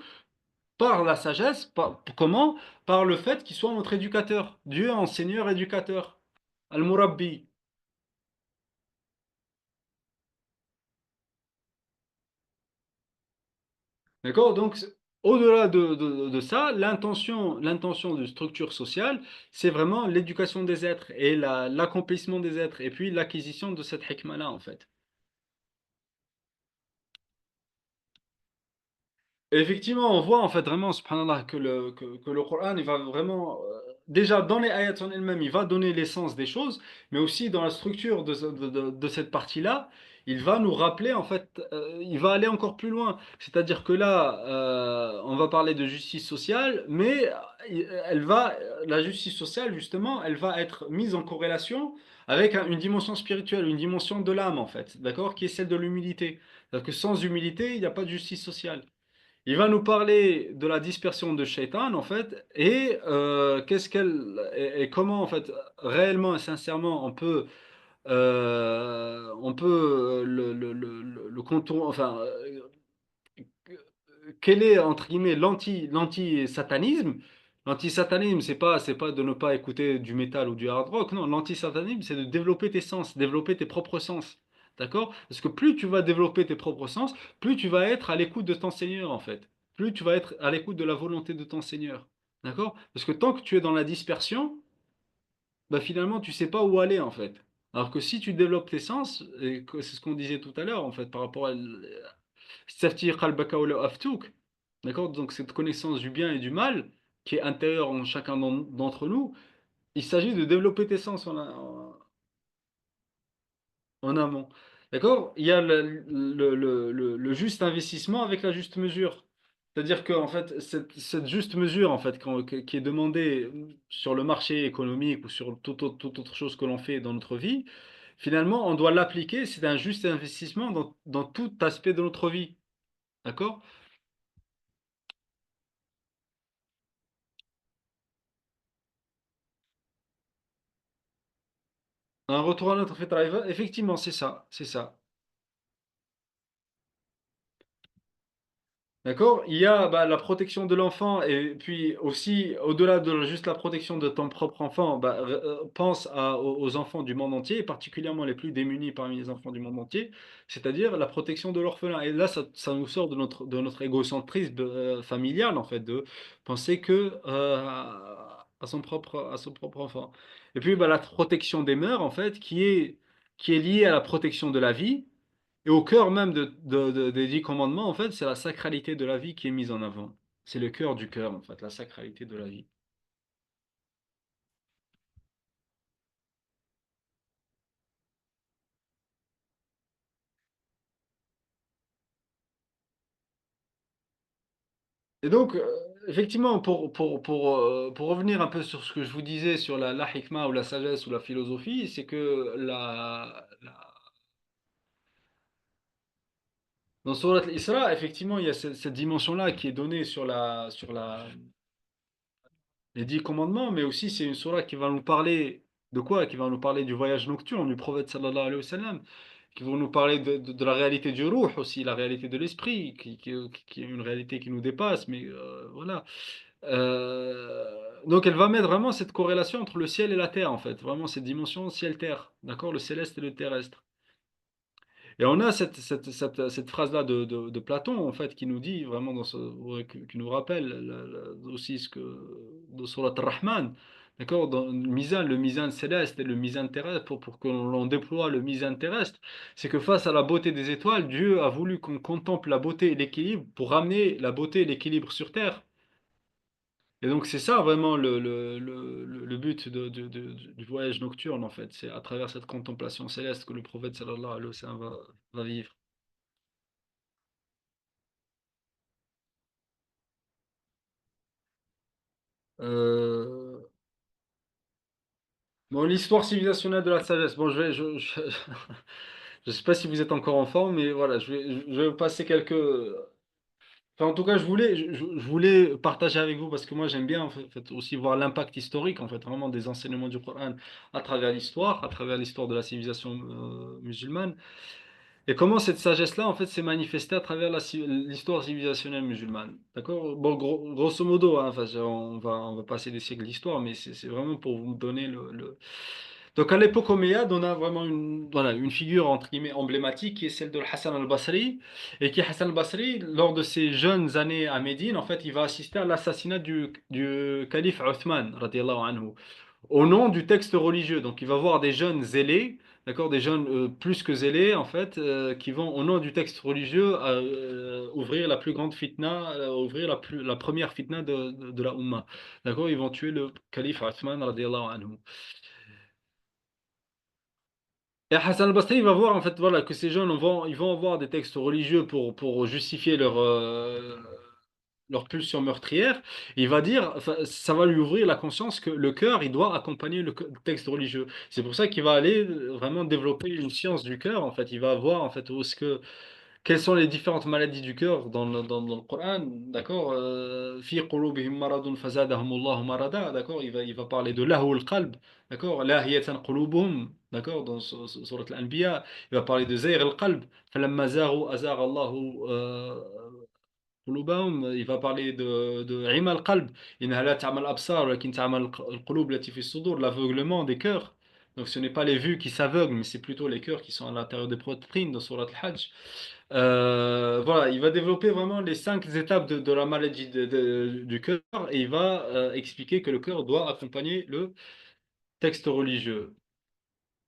par la sagesse, comment? Par le fait qu'il soit notre éducateur. Dieu en Seigneur éducateur. Al-Murabbi. D'accord? Donc, au-delà de ça, l'intention de structure sociale, c'est vraiment l'éducation des êtres et l'accomplissement des êtres et puis l'acquisition de cette hikmah-là, en fait. Et effectivement, on voit en fait vraiment, subhanallah, que le Coran, il va vraiment, déjà dans les ayats en elles-mêmes, il va donner l'essence des choses, mais aussi dans la structure de cette partie-là, il va nous rappeler, en fait, il va aller encore plus loin. C'est-à-dire que là, on va parler de justice sociale, mais la justice sociale, justement, elle va être mise en corrélation avec une dimension spirituelle, une dimension de l'âme, en fait, d'accord, qui est celle de l'humilité. C'est-à-dire que sans humilité, il n'y a pas de justice sociale. Il va nous parler de la dispersion de Shaitan, en fait, et et comment, en fait, réellement et sincèrement, on peut le contour, enfin, quel est, entre guillemets, l'anti-satanisme? L'anti-satanisme, c'est pas de ne pas écouter du métal ou du hard rock. Non, l'anti-satanisme, c'est de développer tes sens, développer tes propres sens. D'accord? Parce que plus tu vas développer tes propres sens, plus tu vas être à l'écoute de ton Seigneur, en fait. Plus tu vas être à l'écoute de la volonté de ton Seigneur. D'accord? Parce que tant que tu es dans la dispersion, bah finalement, tu sais pas où aller, en fait. Alors que si tu développes tes sens, et c'est ce qu'on disait tout à l'heure, en fait, par rapport à Stafti qalbaka wa la aftouk. D'accord? Donc cette connaissance du bien et du mal qui est intérieure en chacun d'entre nous, il s'agit de développer tes sens en amont. D'accord? Il y a le juste investissement avec la juste mesure. C'est-à-dire que en fait, cette juste mesure en fait, qui est demandée sur le marché économique ou sur toute autre chose que l'on fait dans notre vie, finalement, on doit l'appliquer. C'est un juste investissement dans tout aspect de notre vie. D'accord? Un retour à notre fait driver, effectivement, c'est ça, c'est ça. D'accord? Il y a bah, la protection de l'enfant et puis aussi, au-delà de juste la protection de ton propre enfant, bah, pense aux enfants du monde entier, et particulièrement les plus démunis parmi les enfants du monde entier, c'est-à-dire la protection de l'orphelin. Et là, ça nous sort de notre égocentrisme familial, en fait, de penser que à son propre enfant. Et puis, bah, la protection des mœurs, en fait, qui est liée à la protection de la vie. Et au cœur même des 10 commandements, en fait, c'est la sacralité de la vie qui est mise en avant. C'est le cœur du cœur, en fait, la sacralité de la vie. Et donc, effectivement, pour revenir un peu sur ce que je vous disais sur la hikmah ou la sagesse ou la philosophie, c'est que dans Surat al-Isra, effectivement, il y a cette dimension-là qui est donnée sur les 10 commandements, mais aussi c'est une sourate qui va nous parler de quoi? Qui va nous parler du voyage nocturne du prophète sallallahu alayhi wa sallam, qui vont nous parler de la réalité du ruh aussi, la réalité de l'esprit, qui est une réalité qui nous dépasse, mais voilà. Donc elle va mettre vraiment cette corrélation entre le ciel et la terre, en fait, vraiment cette dimension ciel-terre, d'accord? Le céleste et le terrestre. Et on a cette phrase-là de Platon, en fait, qui nous dit vraiment, ouais, qui nous rappelle aussi ce que de Surat Ar-Rahman, d'accord, dans le mizan céleste et le mizan terrestre, pour que l'on déploie le mizan terrestre, c'est que face à la beauté des étoiles, Dieu a voulu qu'on contemple la beauté et l'équilibre pour ramener la beauté et l'équilibre sur terre. Et donc c'est ça vraiment le but du voyage nocturne, en fait. C'est à travers cette contemplation céleste que le prophète sallallahu alayhi wa sallam va vivre. Euh, Bon, l'histoire civilisationnelle de la sagesse. Bon, je sais pas si vous êtes encore enfant, mais voilà, je vais vous passer quelques. Enfin, en tout cas, je voulais partager avec vous parce que moi j'aime bien en fait, aussi voir l'impact historique en fait vraiment des enseignements du Coran à travers l'histoire de la civilisation musulmane. Et comment cette sagesse-là, en fait, s'est manifestée à travers l'histoire civilisationnelle musulmane. D'accord? Bon, grosso modo, hein, enfin, on va passer des siècles d'histoire, mais c'est vraiment pour vous donner Donc, à l'époque omeyyade, on a vraiment voilà, une figure, entre guillemets, emblématique qui est celle de Hassan al-Basri. Et qui, Hassan al-Basri, lors de ses jeunes années à Médine, en fait, il va assister à l'assassinat du calife Othman, radiallahu anhu au nom du texte religieux. Donc il va voir des jeunes zélés, d'accord, des jeunes plus que zélés en fait, qui vont au nom du texte religieux ouvrir la plus grande fitna, ouvrir la première fitna de la Ummah. D'accord, ils vont tuer le calife Othman radiallahu anhu. Et Hassan al-Basri il va voir en fait voilà que ces jeunes ils vont avoir des textes religieux pour justifier leur pulsion meurtrière, il va dire, enfin, ça va lui ouvrir la conscience que le cœur, il doit accompagner le texte religieux. C'est pour ça qu'il va aller vraiment développer une science du cœur. En fait, il va voir en fait où est-ce que quelles sont les différentes maladies du cœur dans le Coran, d'accord? Fi qulubihim maradun fazadahumullahu marada, d'accord? Il va parler de lahu al-qalb, d'accord? Lahiyatan qulubuhum, d'accord? Dans surat al-Anbiya, il va parler de zayr al-qalb. فلما زاغوا أزاغ الله قلوبهم il va parler de عمى القلب إنها لا تعمى الأبصار ولكن تعمى القلوب التي في الصدور l'aveuglement des cœurs donc ce n'est pas les vues qui s'aveuglent mais c'est plutôt les cœurs qui sont à l'intérieur des poitrines dans Surat al-Hajj voilà il va développer vraiment les cinq étapes de la maladie du cœur et il va expliquer que le cœur doit accompagner le texte religieux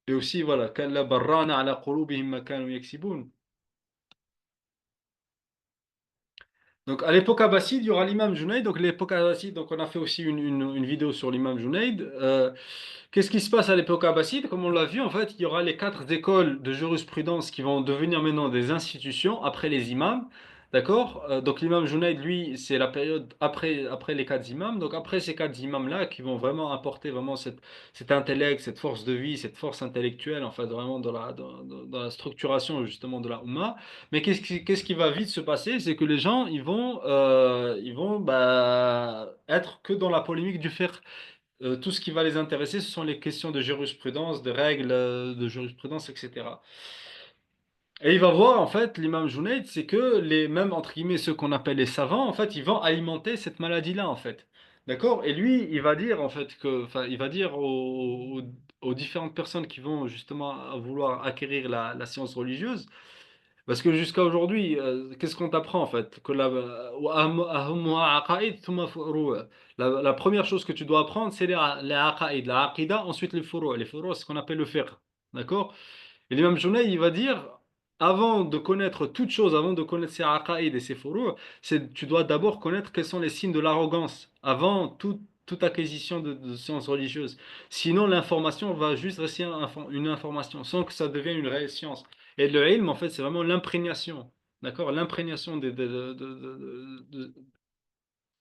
et aussi voilà كلا بران على قلوبهم ما كانوا يكسبون. Donc à l'époque abbasside, il y aura l'imam Junayd. Donc l'époque abbasside, donc on a fait aussi une vidéo sur l'imam Junayd. Qu'est-ce qui se passe à l'époque abbasside? Comme on l'a vu, en fait, il y aura les quatre écoles de jurisprudence qui vont devenir maintenant des institutions après les imams. D'accord? Donc l'imam Junayd, lui, c'est la période après les quatre imams. Donc après ces quatre imams-là qui vont vraiment apporter vraiment cet intellect, cette force de vie, cette force intellectuelle, en fait, vraiment dans la structuration justement de la Ummah. Mais qu'est-ce qui va vite se passer? C'est que les gens, ils vont bah, être que dans la polémique du fiqh. Tout ce qui va les intéresser, ce sont les questions de jurisprudence, de règles de jurisprudence, etc. Et il va voir, en fait, l'imam Junayd, c'est que les mêmes, entre guillemets, ceux qu'on appelle les savants, en fait, ils vont alimenter cette maladie-là, en fait. D'accord? Et lui, il va dire, en fait, enfin, il va dire aux différentes personnes qui vont justement vouloir acquérir la science religieuse, parce que jusqu'à aujourd'hui, qu'est-ce qu'on t'apprend en fait? Que la première chose que tu dois apprendre, c'est les aqaïd, la aqida, ensuite les furu'. Les furu', c'est ce qu'on appelle le fiqh. D'accord? Et l'imam Junayd, il va dire, avant de connaître toute chose, avant de connaître ces aqaïd et ces furu', tu dois d'abord connaître quels sont les signes de l'arrogance, avant toute acquisition de sciences religieuses. Sinon, l'information va juste rester une information, sans que ça devienne une réelle science. Et le ilm, en fait, c'est vraiment l'imprégnation, d'accord? L'imprégnation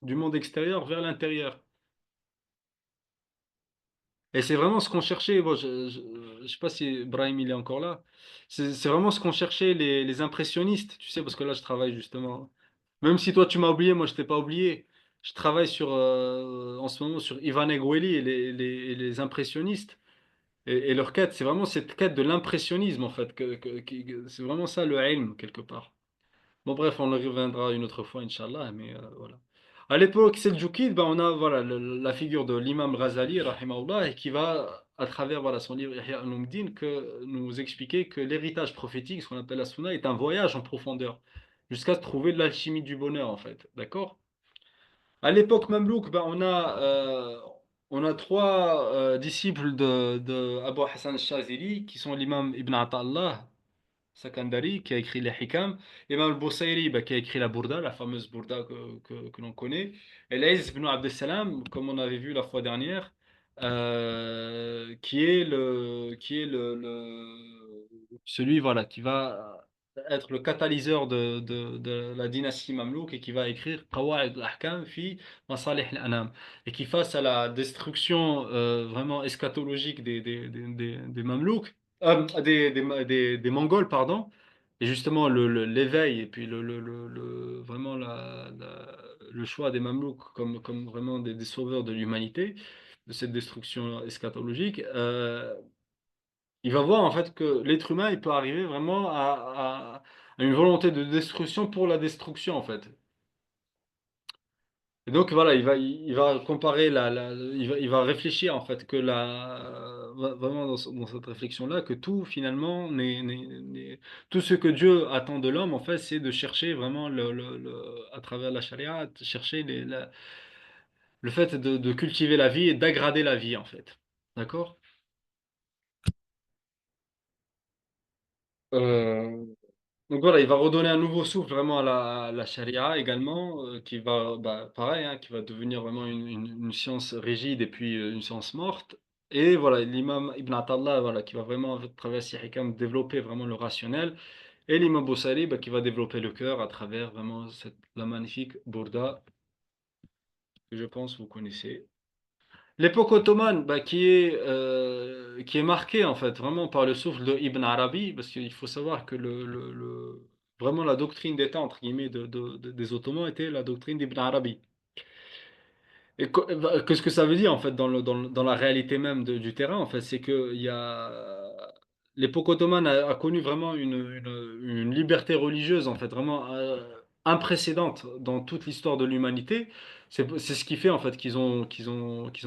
du monde extérieur vers l'intérieur. Et c'est vraiment ce qu'on cherchait. Bon, je sais pas si Brahim il est encore là. C'est vraiment ce qu'on cherchait les impressionnistes, tu sais, parce que là je travaille justement. Même si toi tu m'as oublié, moi je t'ai pas oublié. Je travaille en ce moment sur Ivan Egueli et les impressionnistes. Et leur quête, c'est vraiment cette quête de l'impressionnisme en fait. C'est vraiment ça le ilm quelque part. Bon, bref, on y reviendra une autre fois, Inch'Allah, mais voilà. À l'époque seldjoukide, ben, on a voilà, la figure de l'imam Ghazali, rahimahullah, et qui va, à travers voilà, son livre Ihya al-Ulumuddin, nous expliquer que l'héritage prophétique, ce qu'on appelle la sunna, est un voyage en profondeur, jusqu'à trouver de l'alchimie du bonheur, en fait. D'accord? À l'époque mamelouk, ben, on a trois disciples de Abu Hassan al-Shazili, qui sont l'imam Ibn Ata'Allah, Sakandari qui a écrit les Hikam, Imam al-Busayri bah, qui a écrit la Burda, la fameuse Burda que l'on connaît, et Laïs ibn Abd Salam, comme on avait vu la fois dernière, qui est celui voilà, qui va être le catalyseur de la dynastie Mamelouk et qui va écrire Qawa'id al-Ahkam fi Masalih al-Anam et qui face à la destruction vraiment eschatologique des Mamelouks, des Mongols, pardon, Et justement, l'éveil et puis vraiment le choix des Mamelouks comme vraiment des sauveurs de l'humanité, de cette destruction eschatologique, il va voir en fait que l'être humain, il peut arriver vraiment à une volonté de destruction pour la destruction en fait. Et donc voilà, il va comparer il va réfléchir en fait que vraiment dans cette réflexion-là, que tout finalement tout ce que Dieu attend de l'homme en fait, c'est de chercher vraiment à travers la charia, de chercher le fait de cultiver la vie et d'aggrader la vie en fait. D'accord? Euh, Donc voilà, il va redonner un nouveau souffle vraiment à la charia également, qui va, bah, pareil, hein, qui va devenir vraiment une science rigide et puis une science morte. Et voilà, l'imam Ibn Atallah, voilà, qui va vraiment, à travers ses hikam, développer vraiment le rationnel. Et l'imam Boussali, bah, qui va développer le cœur à travers vraiment la magnifique Burda, que je pense vous connaissez. L'époque ottomane, bah, qui est marquée en fait vraiment par le souffle de Ibn Arabi, parce qu'il faut savoir que vraiment la doctrine d'État entre guillemets des Ottomans était la doctrine d'Ibn Arabi. Et qu'est-ce que ça veut dire en fait dans la réalité même du terrain en fait, c'est que l'époque ottomane a connu vraiment une liberté religieuse en fait vraiment imprécédente dans toute l'histoire de l'humanité. C'est ce qui fait en fait qu'ils ont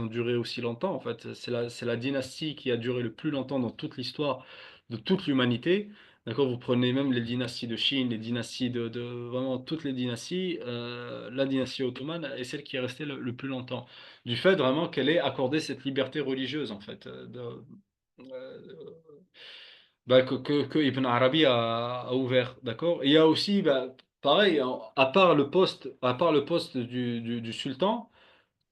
duré aussi longtemps en fait. C'est la dynastie qui a duré le plus longtemps dans toute l'histoire de toute l'humanité. D'accord, vous prenez même les dynasties de Chine, les dynasties vraiment toutes les dynasties, la dynastie ottomane est celle qui est restée le plus longtemps, du fait vraiment qu'elle ait accordé cette liberté religieuse en fait, euh, bah, que Ibn Arabi a ouvert, d'accord? Et il y a aussi, bah, pareil, à part le poste du sultan,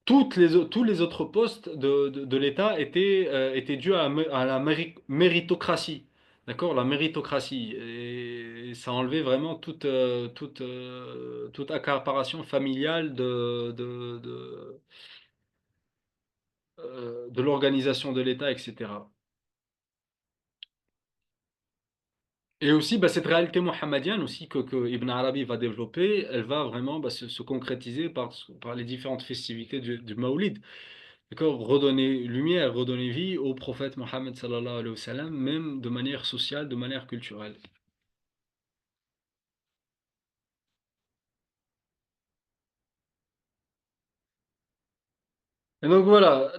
tous les autres postes de l'État étaient dus à la méritocratie. D'accord? La méritocratie. Et ça a enlevé vraiment toute accaparation familiale de l'organisation de l'État, etc. Et aussi, bah, cette réalité mohammedienne aussi que Ibn Arabi va développer, elle va vraiment bah, se concrétiser par les différentes festivités du Mawlid. D'accord? Redonner lumière, redonner vie au prophète Mohammed sallallahu alayhi wa sallam, même de manière sociale, de manière culturelle. Et donc voilà,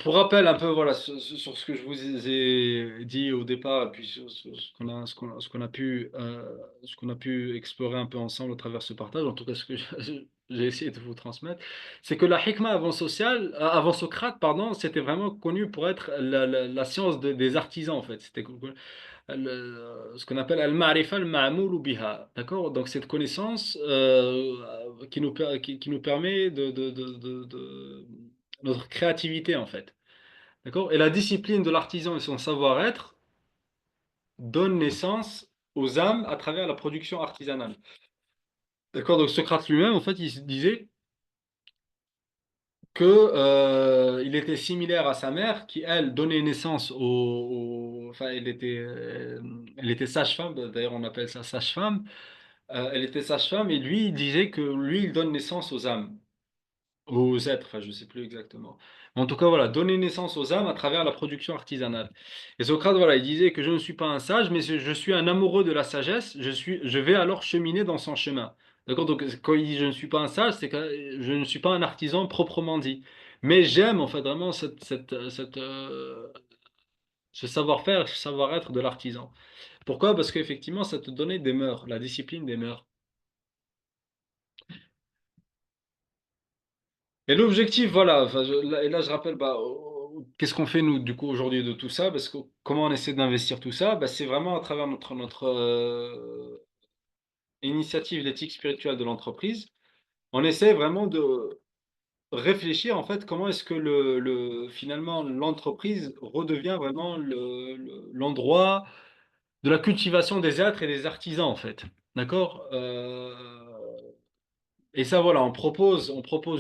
pour rappel un peu voilà, sur ce que je vous ai dit au départ, et puis sur ce qu'on a ce qu'on a pu explorer un peu ensemble à travers ce partage, en tout cas ce que j'ai essayé de vous transmettre, c'est que la hikmah avant Socrate, pardon, c'était vraiment connu pour être la science des artisans en fait. C'était ce qu'on appelle al-ma'rifa al-ma'moul biha. D'accord? Donc cette connaissance qui nous permet notre créativité en fait. D'accord? Et la discipline de l'artisan et son savoir-être donne naissance aux âmes à travers la production artisanale. D'accord? Donc Socrate lui-même, en fait, il se disait que il était similaire à sa mère qui, elle, donnait naissance enfin, elle était sage-femme, d'ailleurs on appelle ça sage-femme. Elle était sage-femme et lui, il disait que lui, il donne naissance aux âmes, aux êtres, enfin, je ne sais plus exactement. Mais en tout cas, voilà, donner naissance aux âmes à travers la production artisanale. Et Socrate, voilà, il disait que je ne suis pas un sage, mais je suis un amoureux de la sagesse, je vais alors cheminer dans son chemin. D'accord? Donc, quand il dit je ne suis pas un sage, c'est que je ne suis pas un artisan proprement dit. Mais j'aime, en fait, vraiment ce savoir-faire, ce savoir-être de l'artisan. Pourquoi? Parce qu'effectivement, ça te donnait des mœurs, la discipline des mœurs. Et l'objectif, voilà, enfin, et là je rappelle, bah, qu'est-ce qu'on fait nous du coup aujourd'hui de tout ça? Parce que comment on essaie d'investir tout ça? Bah, c'est vraiment à travers notre initiative d'éthique spirituelle de l'entreprise. On essaie vraiment de réfléchir en fait comment est-ce que finalement l'entreprise redevient vraiment l'endroit de la cultivation des êtres et des artisans en fait. D'accord? Et ça, voilà, on propose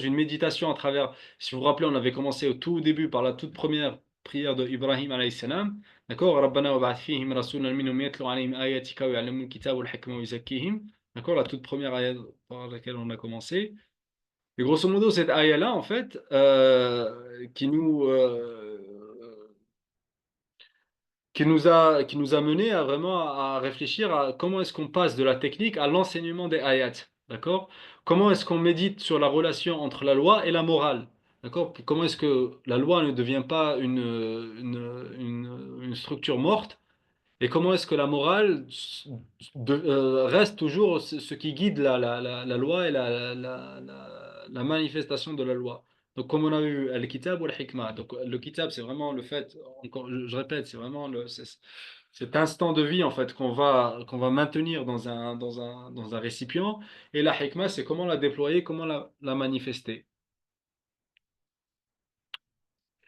une méditation à travers, si vous vous rappelez, on avait commencé au tout début par la toute première. prière de Ibrahim alayhi salam. D'accord? ربنا وابعث فيهم رسولا منهم يتلو عليهم آياتك ويعلمهم الكتاب والحكمة ويزكيهم. D'accord? La toute première ayat par laquelle on a commencé. Et grosso modo, cette ayah-là, en fait, qui nous a mené à vraiment à réfléchir à comment est-ce qu'on passe de la technique à l'enseignement des ayats. D'accord? Comment est-ce qu'on médite sur la relation entre la loi et la morale? D'accord? Comment est-ce que la loi ne devient pas une structure morte, et comment est-ce que la morale reste toujours ce qui guide la loi et la manifestation de la loi? Donc, comme on a vu, le kitab ou le hikmah. Donc, le kitab, c'est vraiment le fait, encore, je répète, c'est vraiment cet instant de vie, en fait, qu'on va maintenir dans un récipient. Et la hikmah, c'est comment la déployer, comment la manifester.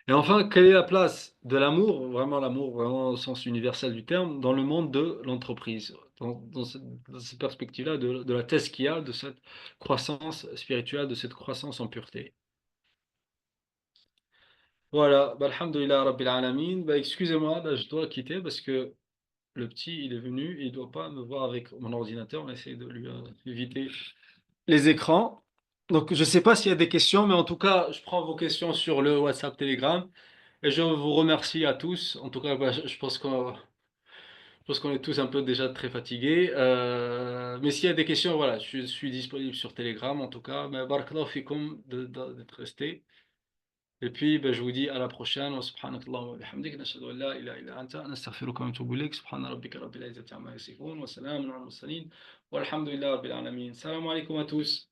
Et enfin, quelle est la place de l'amour, vraiment au sens universel du terme, dans le monde de l'entreprise, dans cette perspective-là de la thèse qu'il y a, de cette croissance spirituelle, de cette croissance en pureté. Voilà, bah, alhamdulillah rabbil alamin. Bah, excusez-moi, là, je dois quitter parce que le petit, il est venu et il ne doit pas me voir avec mon ordinateur. On essaie de lui éviter les écrans. Donc, je ne sais pas s'il y a des questions, mais en tout cas, je prends vos questions sur le WhatsApp Telegram. Et je vous remercie à tous. En tout cas, bah, je pense qu'on est tous un peu déjà très fatigués. Mais s'il y a des questions, voilà, je suis disponible sur Telegram en tout cas. Mais barakallahu fikum d'être resté. Et puis, ben, je vous dis à la prochaine. Wa subhanakallahu wa bihamdik. Nashhadu an la ilaha illa anta. Nastaghfiruka wa natubu ilayk. Subhana rabbika rabbil izzati amma yasifun. Wa salamun ala al mursalin. Walhamdulillahi rabbil alamin. Salam alaikum à tous.